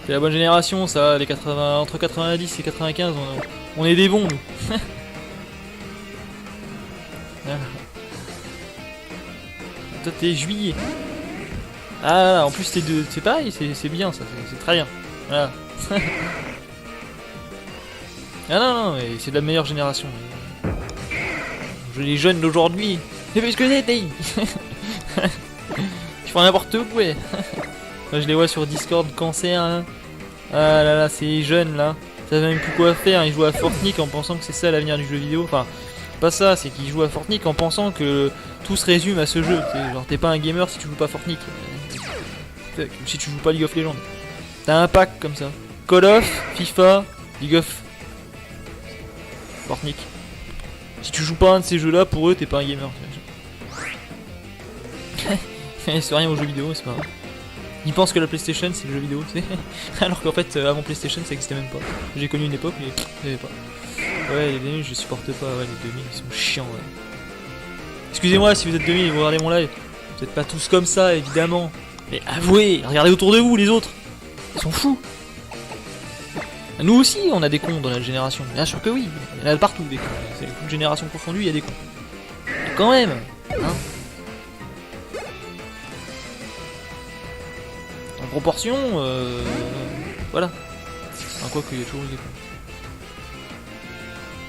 C'est la bonne génération ça, les 80, entre 90 et 95, on est des bons nous. Voilà. Toi t'es juillet. Ah en plus t'es deux, c'est pareil, c'est bien ça, c'est très bien. Voilà. Ah non, mais c'est de la meilleure génération. Les jeunes d'aujourd'hui, c'est parce que c'était. Ils font n'importe quoi. Moi, je les vois sur Discord cancer hein. Ah là là, ces jeunes là, ça savent même plus quoi faire, ils jouent à Fortnite en pensant que c'est ça l'avenir du jeu vidéo. Enfin, pas ça, c'est qu'ils jouent à Fortnite en pensant que tout se résume à ce jeu. Genre t'es pas un gamer si tu joues pas Fortnite. Si tu joues pas League of Legends. T'as un pack comme ça. Call of, FIFA, League of Fortnite. Si tu joues pas un de ces jeux là, pour eux t'es pas un gamer. C'est rien aux jeux vidéo, c'est pas grave. Ils pensent que la PlayStation c'est le jeu vidéo, tu sais. Alors qu'en fait avant PlayStation ça existait même pas. J'ai connu une époque mais il y avait pas. Ouais les 2000 je supporte pas, ouais les 2000 ils sont chiants ouais. Excusez-moi si vous êtes 2000 et vous regardez mon live. Vous êtes pas tous comme ça évidemment. Mais avouez, regardez autour de vous les autres. Ils sont fous. Nous aussi on a des cons dans notre génération. Bien sûr que oui, il y en a partout des cons. C'est toute génération confondue, il y a des cons. Mais quand même, hein. En proportion, voilà. Enfin, quoi qu'il y a toujours eu des cons.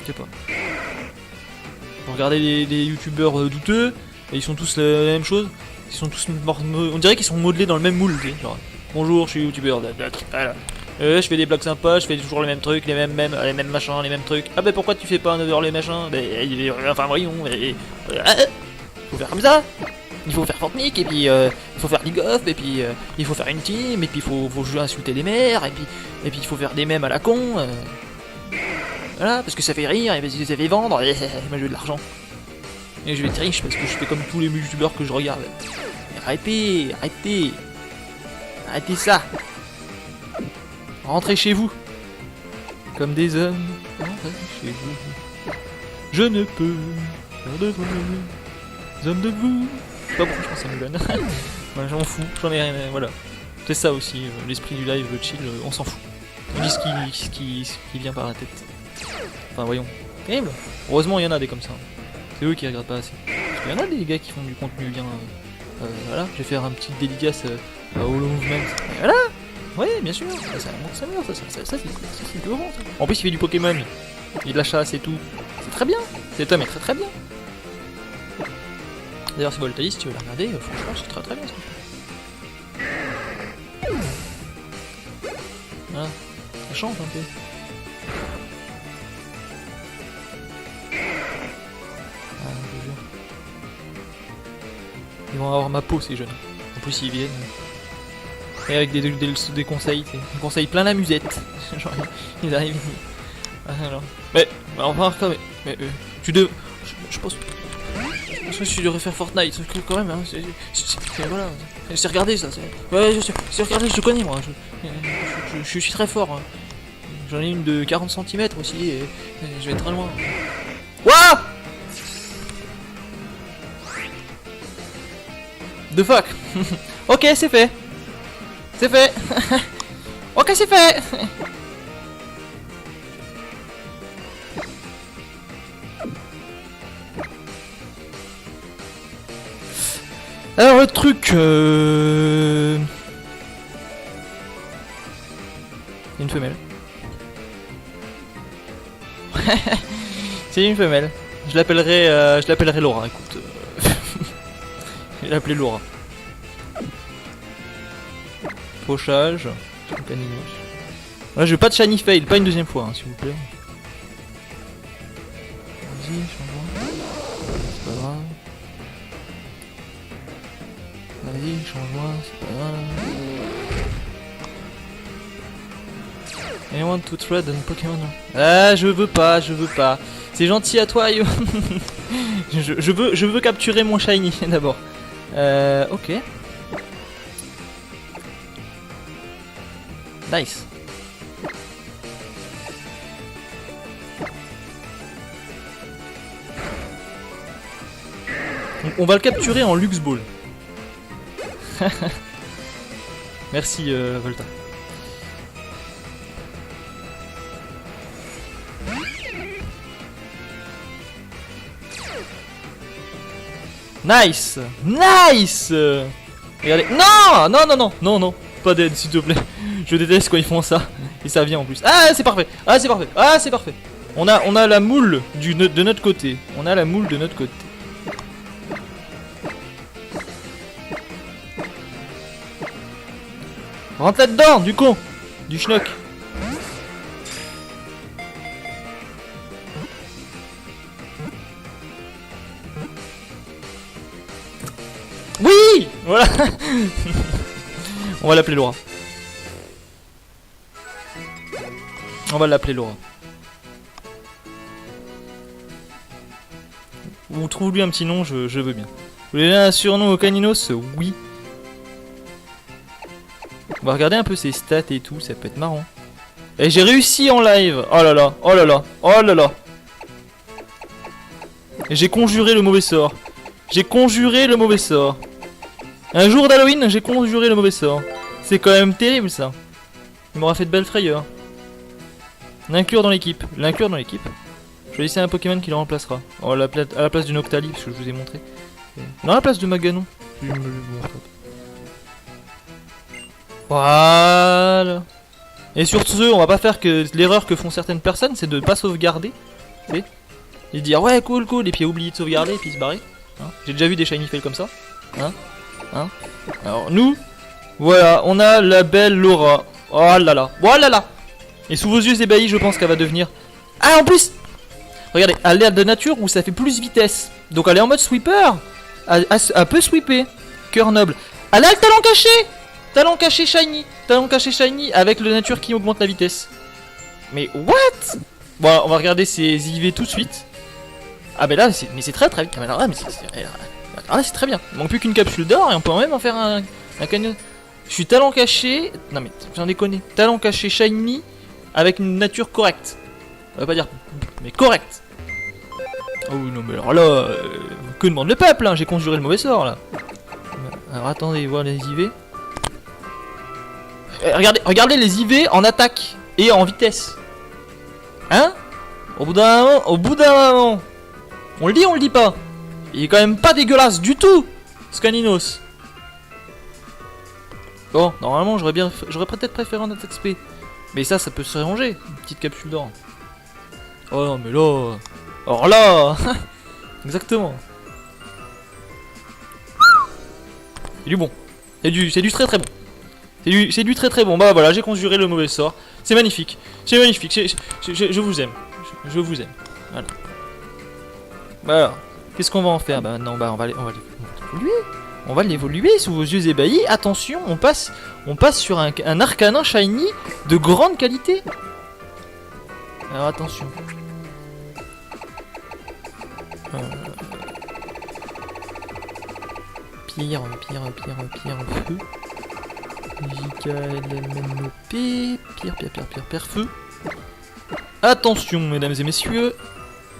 Je sais pas. Regardez les youtubeurs douteux, et ils sont tous la même chose. Ils sont tous on dirait qu'ils sont modelés dans le même moule, tu sais, genre bonjour, je suis youtubeur, voilà. Je fais des blagues sympas, je fais toujours les mêmes trucs, les mêmes machins, les mêmes trucs. Ah bah pourquoi tu fais pas un overlay machin? Bah enfin voyons, faut faire comme ça. Il faut faire Fortnite, et puis il faut faire League of, et puis il faut faire une team, et puis il faut jouer à insulter les mères, et puis il faut faire des mèmes à la con. Voilà, parce que ça fait rire, et parce que ça fait vendre, et moi je veux de l'argent. Et je vais être riche parce que je fais comme tous les youtubeurs que je regarde. Mais arrêtez ça. Rentrez chez vous. Comme des hommes. Rentrez chez vous. Je ne peux faire de vous des hommes de vous. Je sais pas pourquoi je pense à me donne. Voilà, j'en fous, j'en ai rien. Voilà. C'est ça aussi, l'esprit du live, le chill, on s'en fout. On dit ce qui vient par la tête. Enfin voyons. Terrible. Heureusement il y en a des comme ça. C'est eux qui regardent pas assez. Parce qu'il y en a des gars qui font du contenu bien. Voilà, je vais faire un petit dédicace à Hollow Movement. Et voilà. Ouais, bien sûr. Ça montre sa mère, ça c'est plus grand. En plus il fait du Pokémon. Il de la chasse et tout. C'est très bien. Cet homme est très bien. D'ailleurs si Voltaïs, si tu veux la regarder, franchement c'est très bien ce qu'il fait. Voilà. Ça change un peu. Ils vont avoir ma peau ces jeunes. En plus ils viennent. Et avec des conseils, des conseils plein la musette. Genre ils arrivent. Alors. Mais enfin mais tu devrais. Je pense que tu devrais faire Fortnite quand même hein. Voilà. C'est regardé ça. Ouais c'est regardé, je te connais moi. Je suis très fort. Hein. J'en ai une de 40 cm aussi et je vais être très loin. Wouah! The fuck. Ok, c'est fait. C'est fait. Ok, c'est fait. Alors le truc... Une femelle. C'est une femelle. Je l'appellerai Laura, écoute. Je vais l'appeler Laura. Pochage. Là, je veux pas de shiny fail, pas une deuxième fois, hein, s'il vous plaît. Vas-y, change-moi. C'est pas grave. Vas-y, change-moi, c'est pas grave. I want to trade on Pokémon. Ah, je veux pas. C'est gentil à toi, yo. je veux capturer mon shiny d'abord. Ok. Nice. on va le capturer en Lux Ball. Merci Volta. Nice! Nice! Regardez. Non! Non, non, non, non, non. Pas d'aide, s'il te plaît. Je déteste quand ils font ça. Et ça vient en plus. Ah, c'est parfait. Ah, c'est parfait. Ah, c'est parfait. On a la moule de notre côté. On a la moule de notre côté. Rentre là-dedans, du con. Du schnock. Oui! Voilà. On va l'appeler Laura. On va l'appeler Laura. Vous trouvez un petit nom, je veux bien. Vous voulez un surnom au Caninos? Oui. On va regarder un peu ses stats et tout, ça peut être marrant. Et j'ai réussi en live. Oh là là, oh là là, oh là là. Et j'ai conjuré le mauvais sort. J'ai conjuré le mauvais sort. Un jour d'Halloween, j'ai conjuré le mauvais sort. C'est quand même terrible ça. Il m'aura fait de belles frayeurs. L'inclure dans l'équipe. L'inclure dans l'équipe. Choisissez un Pokémon qui le remplacera. Oh, à la place d'une Octali, parce que je vous ai montré. Dans la place de Maganon. Voilà. Et sur ce, on va pas faire que l'erreur que font certaines personnes, c'est de pas sauvegarder. Tu sais, et dire ouais cool cool, et puis oublier de sauvegarder et puis se barrer. Hein, j'ai déjà vu des shiny fails comme ça. Hein. Alors nous, voilà, on a la belle Laura. Oh là là, oh là là. Et sous vos yeux ébahis, je pense qu'elle va devenir... Ah, en plus, regardez, elle a de nature où ça fait plus vitesse. Donc elle est en mode sweeper. Elle peut sweeper. Cœur noble. Elle a le talent caché. Talent caché shiny. Talent caché shiny avec le nature qui augmente la vitesse. Mais what? Bon, on va regarder ses IV tout de suite. Ah ben là, c'est très très vite. Alors là, c'est très bien. Il manque plus qu'une capsule d'or et on peut même en faire un canyon. Je suis talent caché. Non mais j'en déconne. Talent caché shiny avec une nature correcte. On va pas dire mais correcte. Oh non mais alors là, que demande le peuple hein. J'ai conjuré le mauvais sort là. Alors attendez, voir les IV. Regardez les IV en attaque et en vitesse. Hein? Au bout d'un moment. On le dit, on le dit pas. Il est quand même pas dégueulasse du tout, Scaninos. Bon, normalement j'aurais peut-être préféré un attaque SP. Mais ça peut se ranger. Une petite capsule d'or. Oh non mais là. Alors là. Exactement. C'est du bon. C'est du très très bon. C'est du très très bon. Bah voilà, j'ai conjuré le mauvais sort. C'est magnifique. C'est magnifique. Je vous aime. Je vous aime. Voilà. Voilà. Qu'est-ce qu'on va en faire? Bah non, bah on va l'évoluer. On va l'évoluer sous vos yeux ébahis. Attention, on passe sur un arcanin shiny de grande qualité. Alors attention. Pire feu. JKLMP. Pire feu. Attention, mesdames et messieurs.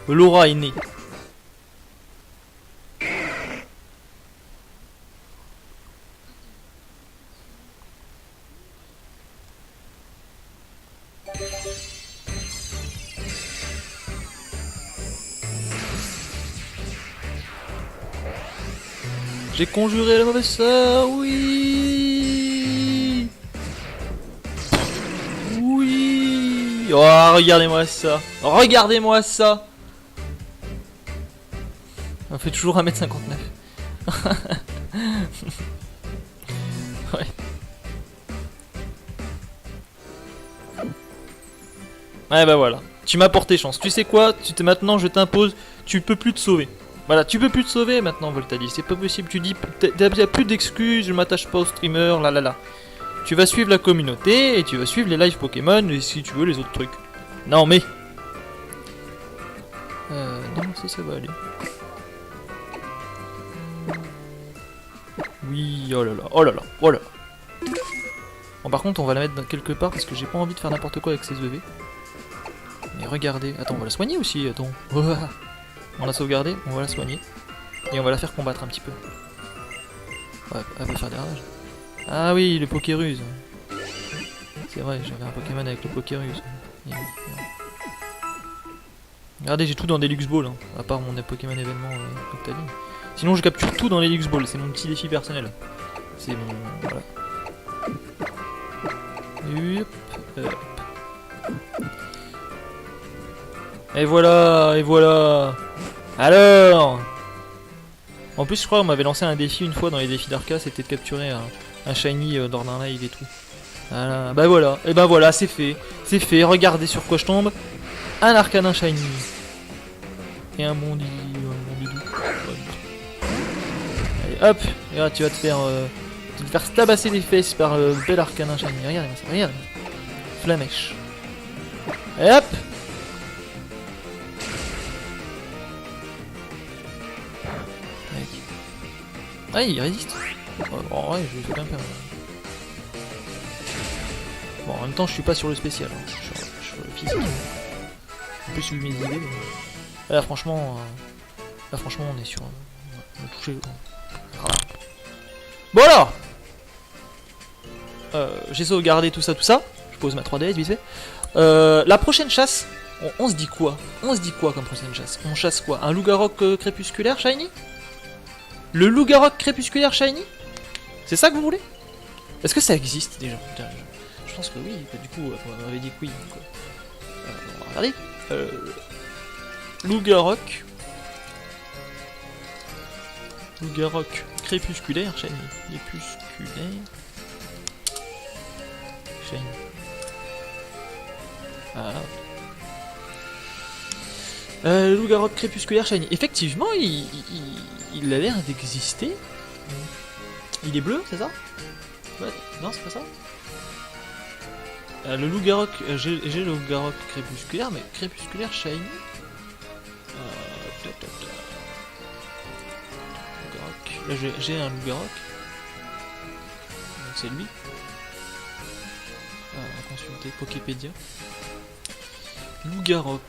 Laura est née. J'ai conjuré le mauvais sort, oui. Oui. Oh, regardez-moi ça. Regardez-moi ça. On fait toujours 1m59. Ouais. Ouais bah voilà. Tu m'as porté chance. Tu sais quoi? Maintenant je t'impose. Tu peux plus te sauver. Voilà, tu peux plus te sauver maintenant, Voltali, c'est pas possible, tu dis, t'as plus d'excuses, je m'attache pas au streamer, là. Tu vas suivre la communauté, et tu vas suivre les lives Pokémon, et si tu veux, les autres trucs. Non, mais... non, ça va aller. Oui, oh là là. Bon, par contre, on va la mettre quelque part, parce que j'ai pas envie de faire n'importe quoi avec ces EV. Mais regardez, attends, on va la soigner aussi, attends. On l'a sauvegardé, on va la soigner. Et on va la faire combattre un petit peu. Ouais, elle va faire des ravages. Ah oui, le Pokéruse. C'est vrai, j'avais un Pokémon avec le Pokéruse. Regardez, j'ai tout dans Deluxe Ball, hein, à part mon Pokémon événement Octaline. Sinon, je capture tout dans les Deluxe Ball, c'est mon petit défi personnel. C'est mon. Voilà. Hop, hop. Et voilà, et voilà. Alors. En plus, je crois qu'on m'avait lancé un défi une fois dans les défis d'Arca, c'était de capturer un shiny lors d'un live et tout. Voilà, bah voilà, et bah voilà, c'est fait. C'est fait, regardez sur quoi je tombe. Un Arcanin shiny. Et un bon bidou. Allez, hop, et là, tu vas te faire tabasser les fesses par le bel Arcanin shiny. Regarde ça, regarde. Flamèche. Et hop. Ah, il résiste. Oh, ouais, je vais faire bien mal. Bon, en même temps, je suis pas sur le spécial, hein. Je suis sur le physique. En plus, vu mes idées. Mais... Là, franchement, on est sur. On a touché. Voilà. Bon alors, j'ai sauvegardé tout ça. Je pose ma 3DS vite fait. La prochaine chasse, on se dit quoi? On se dit quoi comme prochaine chasse? On chasse quoi? Un loup-garou crépusculaire shiny? Le loup-garou crépusculaire shiny? C'est ça que vous voulez? Est-ce que ça existe déjà? Je pense que oui, du coup, on m'avait dit que oui. On va regarder. Loup-garou crépusculaire shiny. Crépusculaire shiny. Ah. Loup-garou crépusculaire shiny. Effectivement, il a l'air d'exister. Il est bleu, c'est ça? Ouais, non, c'est pas ça. Le loup-garou, j'ai le loup-garou crépusculaire, mais crépusculaire shiny. Là, j'ai un loup-garou. Donc c'est lui. Consulter Poképédia. Loup-garou.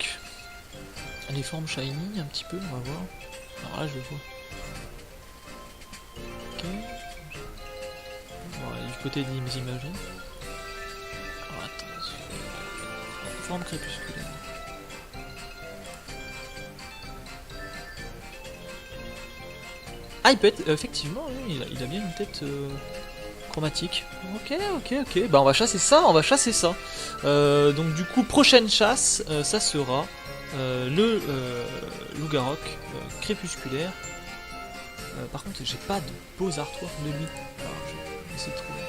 Les formes shiny un petit peu, on va voir. Alors là je le vois. Ok. Bon, du côté des images. Alors attends. Forme crépusculaire. Ah, il peut être. Effectivement, il a bien une tête chromatique. Ok. Bah on va chasser ça, donc du coup, prochaine chasse, ça sera le loup-garou crépusculaire. Par contre, j'ai pas de beaux artworks de lui. Alors, je vais essayer de trouver.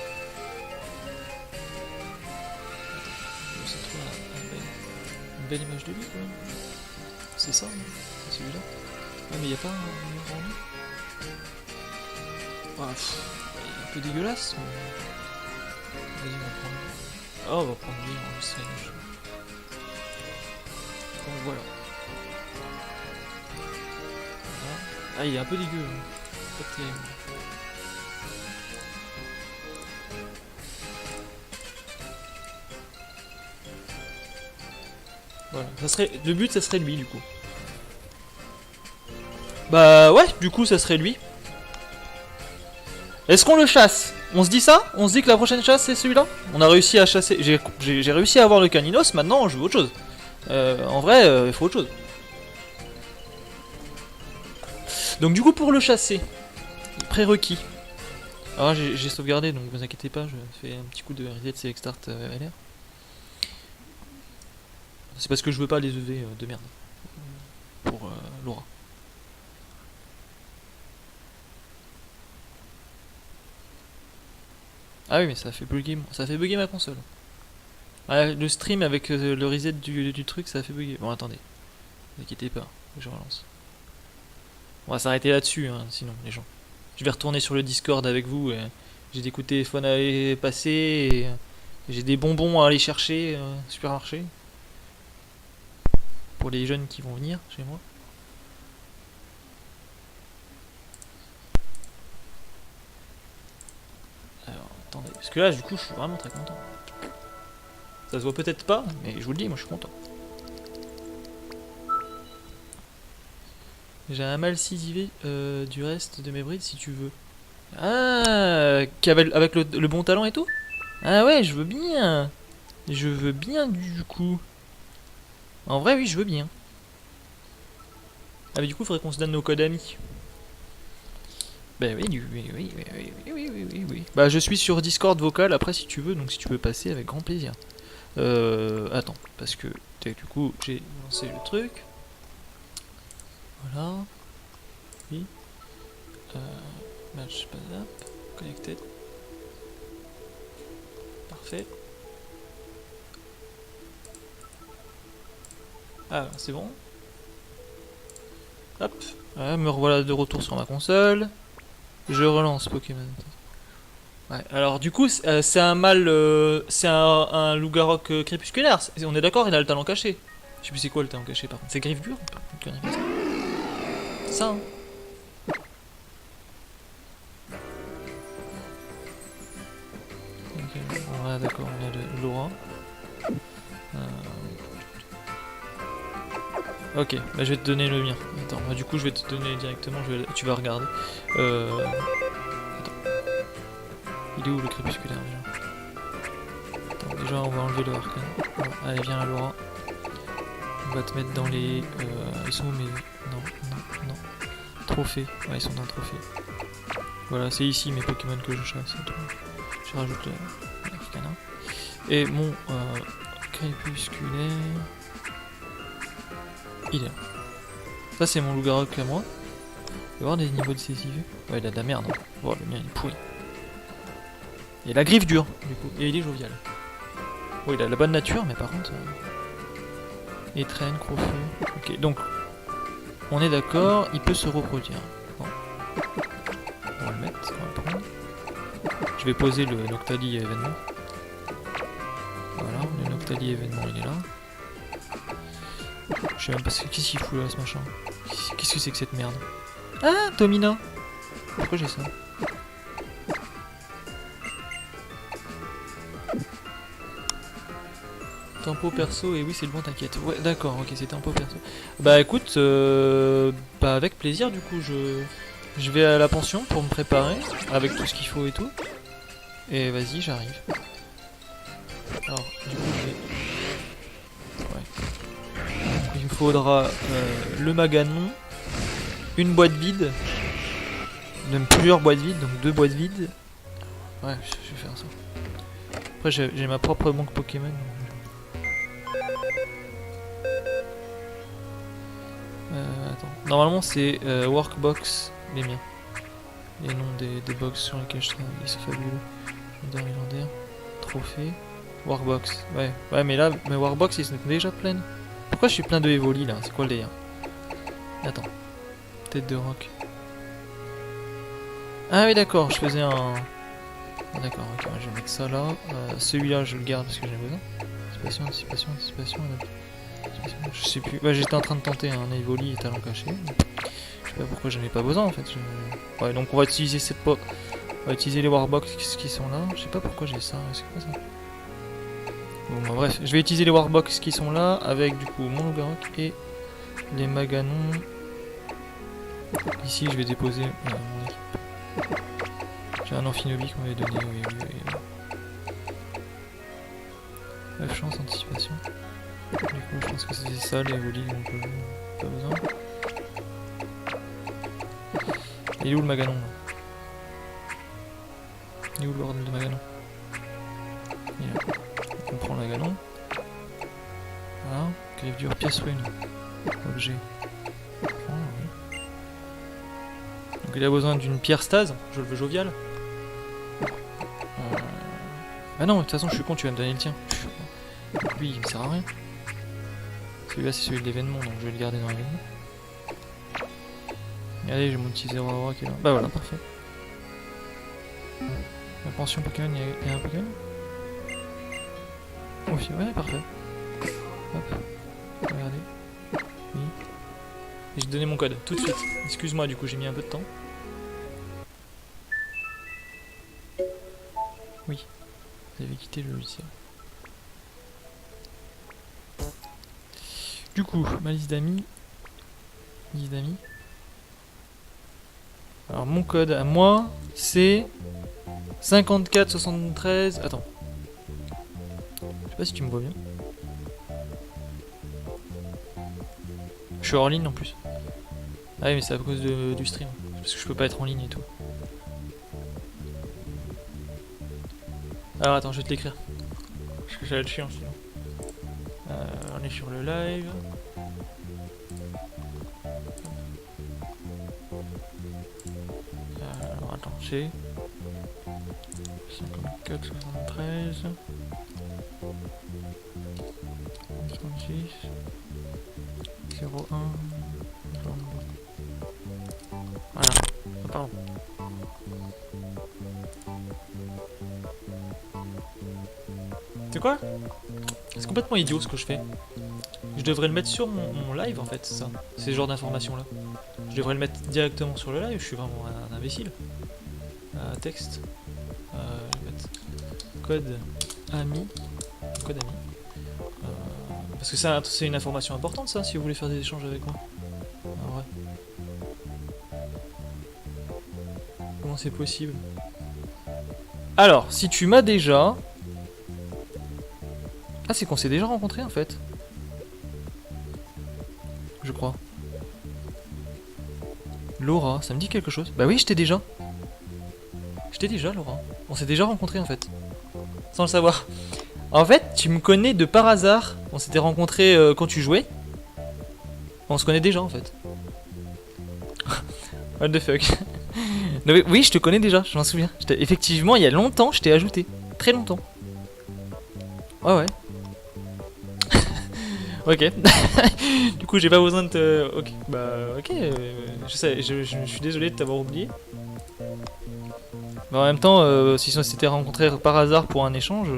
Je vais essayer de trouver une belle image de lui quand même. C'est ça, hein, c'est celui-là. Ah, mais il n'y a pas un grand nom. Ah, il est un peu dégueulasse. Mais... Vas-y, on va prendre lui. Oh, on va prendre lui en strange. Donc voilà. Ah, il est un peu dégueu. Hein. Pas terrible. Voilà. Le but, ça serait lui, du coup. Bah ouais, du coup, ça serait lui. Est-ce qu'on le chasse? On se dit ça? On se dit que la prochaine chasse, c'est celui-là? On a réussi à chasser... J'ai réussi à avoir le Caninos, maintenant, je veux autre chose. En vrai, il faut autre chose. Donc du coup, pour le chasser, prérequis. Alors j'ai sauvegardé, donc vous inquiétez pas, je fais un petit coup de reset select start LR. C'est parce que je veux pas les EV de merde. Pour Laura. Ah oui, mais ça fait bugger ma console. Ah, le stream avec le reset du truc, ça a fait bugger. Bon, attendez. Ne vous inquiétez pas, je relance. On va s'arrêter là-dessus, hein, sinon, les gens. Je vais retourner sur le Discord avec vous. J'ai des coups de téléphone à aller passer. Et j'ai des bonbons à aller chercher supermarché. Pour les jeunes qui vont venir chez moi. Alors, attendez. Parce que là, du coup, je suis vraiment très content. Ça se voit peut-être pas, mais je vous le dis, moi je suis content. J'ai un mal civivé du reste de mes brides si tu veux. Ah, avec le bon talent et tout. Ah ouais, je veux bien. Je veux bien du coup. En vrai, oui, je veux bien. Ah mais du coup, il faudrait qu'on se donne nos codes amis. Bah oui, oui. Bah je suis sur Discord vocal après si tu veux, donc si tu veux passer avec grand plaisir. Attends, parce que du coup j'ai lancé le truc. Voilà. Oui. Match pas up. Connected. Parfait. Ah c'est bon. Hop. Ouais, me revoilà de retour sur ma console. Je relance Pokémon. Ouais, alors du coup, c'est un mâle, c'est un loup-garou crépusculaire. On est d'accord, il a le talent caché. Je sais plus c'est quoi le talent caché par contre. C'est griffe dure. Ça, hein. Ok, ouais, d'accord, on a Laura. Ok, bah, je vais te donner le mien. Attends, bah, du coup, je vais te donner directement. Tu vas regarder. Attends. Il est où le crépusculaire déjà? Attends, déjà, on va enlever le arcane. Bon, allez, viens, Laura. On va te mettre dans les. Ils sont où mes. Non. Trophées. Ouais, ils sont dans le trophée. Voilà, c'est ici mes Pokémon que je chasse. Je rajoute l'arcana. Et mon crépusculaire. Il est là. Ça, c'est mon loup-garou à moi. Il va avoir des niveaux décisifs. Ouais, il a de la merde. Hein. Oh, le mien, il est pourri. Et la griffe dure, du coup. Et il est jovial. Oh, il a la bonne nature, mais par contre. Étrennes, Crofeu. Ok, donc. On est d'accord, il peut se reproduire. Bon. On va le mettre, on va le prendre. Je vais poser le Noctali événement. Voilà, le Noctali événement, il est là. Je sais même pas qu'est-ce qu'il fout là, ce machin. Qu'est-ce que c'est que cette merde? Ah, Domina. Pourquoi j'ai ça? Tempo perso, et oui, c'est le bon, t'inquiète. Ouais, d'accord, ok, c'est tempo perso. Bah écoute, bah avec plaisir, du coup, je vais à la pension pour me préparer, avec tout ce qu'il faut et tout. Et vas-y, j'arrive. Alors, du coup, il me faudra le maganon, une boîte vide, même plusieurs boîtes vides, donc 2 boîtes vides. Ouais, je vais faire ça. Après, j'ai ma propre banque Pokémon. Attends. Normalement, c'est Workbox, les miens. Les noms des box sur lesquels je travaille, c'est fabuleux. Légendaire, trophée, Workbox. Ouais, mais là, mes Workbox, ils sont déjà pleines. Pourquoi je suis plein de Evoli là? C'est quoi le délire? Attends. Tête de roc. Ah oui, d'accord, je faisais un. Ah, d'accord, ok, je vais mettre ça là. Celui-là, je le garde parce que j'ai besoin. Anticipation. Je sais plus. Ouais, j'étais en train de tenter un Evoli et talent caché. Je sais pas pourquoi j'en ai pas besoin en fait. Ouais, donc on va utiliser On va utiliser les Warbox qui sont là. Je sais pas pourquoi j'ai ça. C'est quoi ça? Bon, bah, bref, je vais utiliser les Warbox qui sont là avec du coup mon Loup-Garou et les Maganons. Ici, je vais déposer mon équipe. J'ai un Amphinobi qu'on m'avait donné. Oui. 9 chances, anticipation. Du coup, je pense que c'est ça, les volis, on peut pas besoin. Il est où le Maganon là? Il est où le bordel de Maganon? Il est là. Donc on prend le Maganon. Voilà. Griffe dure, pièce rune. Objet. On prend, oui. Donc il a besoin d'une pierre stase. Je le veux jovial. Ah non, de toute façon, je suis con, tu vas me donner le tien. Lui, il me sert à rien. Celui-là, c'est celui de l'événement, donc je vais le garder dans l'événement. Allez, j'ai mon petit 0 Aura qui est là. Bah voilà, parfait. La pension Pokémon, il y a un Pokémon? Oh, ouais, parfait. Hop, regardez. Oui. Et j'ai donné mon code, tout de suite. Excuse-moi, du coup, j'ai mis un peu de temps. Oui, j'avais quitté le logiciel. Du coup, ma liste d'amis. Alors mon code à moi, c'est 5473. Attends. Je sais pas si tu me vois bien. Je suis hors ligne en plus. Ah oui mais c'est à cause du stream. Parce que je peux pas être en ligne et tout. Alors attends, je vais te l'écrire. Parce que ça va être chiant sinon. On est sur le live. Alors attends, c'est 54, 73, 36, 01, 22. Voilà. Ah, pardon. C'est quoi? C'est complètement idiot ce que je fais. Je devrais le mettre sur mon live en fait, c'est ça. Ces genres d'informations là. Je devrais le mettre directement sur le live, je suis vraiment un imbécile. Texte. Je vais mettre code ami. Code ami. Parce que ça, c'est une information importante ça, si vous voulez faire des échanges avec moi. En vrai. Comment c'est possible? Alors, si tu m'as déjà... Ah, c'est qu'on s'est déjà rencontrés en fait. Je crois. Laura, ça me dit quelque chose? Bah oui, je t'ai déjà. Je t'ai déjà, Laura. On s'est déjà rencontrés en fait. Sans le savoir. En fait, tu me connais de par hasard. On s'était rencontrés quand tu jouais. On se connaît déjà en fait. What the fuck. Oui, je te connais déjà, je m'en souviens. Effectivement, il y a longtemps, je t'ai ajouté. Très longtemps. Ouais, ouais. Ok. Du coup, j'ai pas besoin de te... Ok, bah, ok. Je sais, je suis désolé de t'avoir oublié. Mais en même temps, si on s'était rencontrés par hasard pour un échange,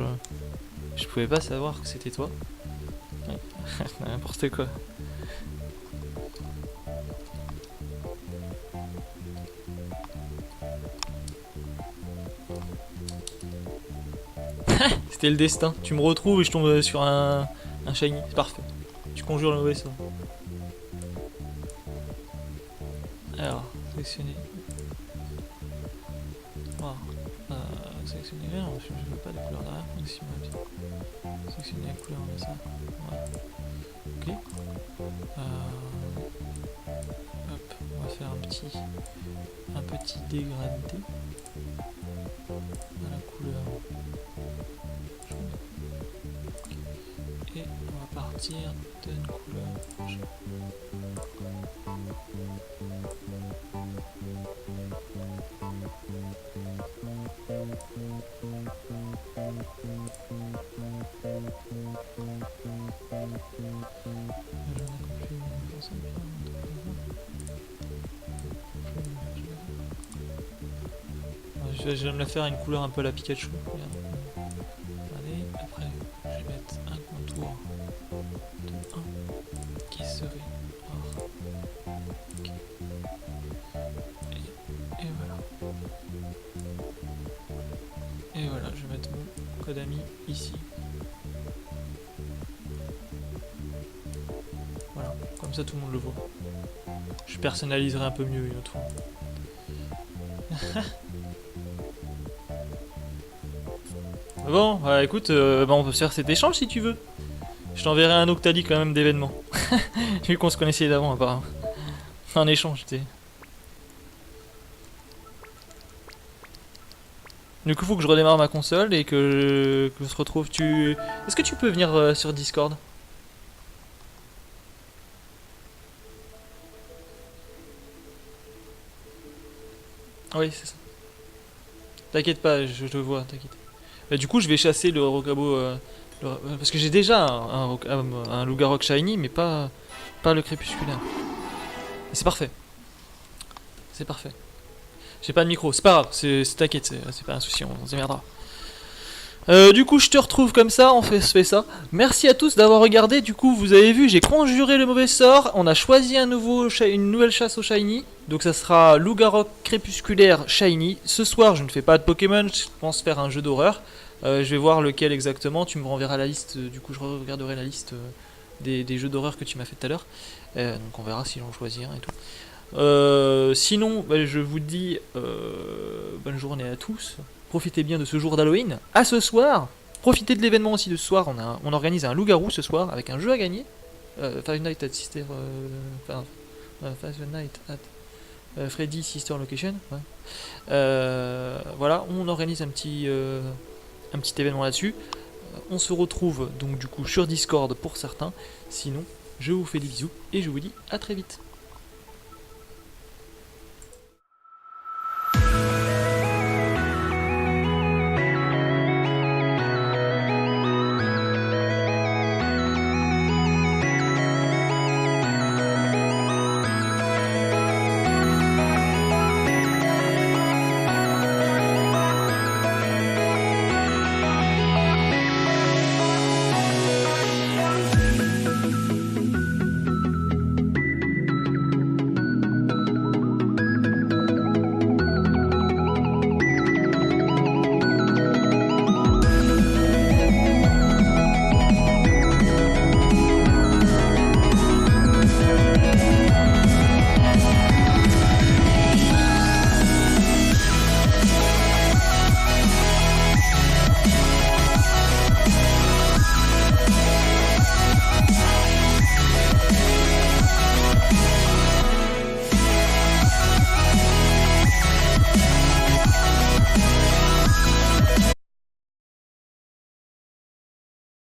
je pouvais pas savoir que c'était toi. N'importe quoi. C'était le destin. Tu me retrouves et je tombe sur un shiny. C'est parfait. Tu conjures le mauvais sort. Alors, sélectionner. Wow. Sélectionner vert, je veux pas de couleur derrière. Sélectionner la couleur, on met ça. Voilà. Ok. Hop, on va faire un petit dégradé à la couleur jaune. Et on va partir d'une couleur jaune. Je vais me la faire une couleur un peu à la Pikachu. Regarde. Allez, après, je vais mettre un contour de 1 qui serait or. Okay. Et voilà. Et voilà, je vais mettre mon code ami ici. Voilà, comme ça tout le monde le voit. Je personnaliserai un peu mieux une autre fois. Bon, bah écoute, bah on peut se faire cet échange si tu veux. Je t'enverrai un Octali quand même d'événements. Vu qu'on se connaissait d'avant apparemment. En échange, tu sais. Du coup, faut que je redémarre ma console et que je se retrouve. Est-ce que tu peux venir sur Discord? Oui, c'est ça. T'inquiète pas, je te vois, t'inquiète. Bah, du coup, je vais chasser le Rocabo. Parce que j'ai déjà un Lougarok Shiny, mais pas le crépusculaire. Et c'est parfait. C'est parfait. J'ai pas de micro, c'est pas grave, t'inquiète, c'est pas un souci, on se démerdera. Du coup, je te retrouve comme ça, on fait ça. Merci à tous d'avoir regardé. Du coup, vous avez vu, j'ai conjuré le mauvais sort. On a choisi une nouvelle chasse au Shiny. Donc, ça sera Lougarok crépusculaire Shiny. Ce soir, je ne fais pas de Pokémon, je pense faire un jeu d'horreur. Je vais voir lequel exactement. Tu me renverras la liste. Du coup, je regarderai la liste des jeux d'horreur que tu m'as fait tout à l'heure. Donc, on verra si j'en choisis un et tout. Sinon, bah, je vous dis bonne journée à tous. Profitez bien de ce jour d'Halloween. À ce soir. Profitez de l'événement aussi de ce soir. On organise un loup-garou ce soir avec un jeu à gagner. Five Nights at Sister. Five Nights at Freddy Sister Location. Ouais. Voilà, on organise un petit événement là-dessus. On se retrouve donc du coup sur Discord pour certains. Sinon, je vous fais des bisous et je vous dis à très vite.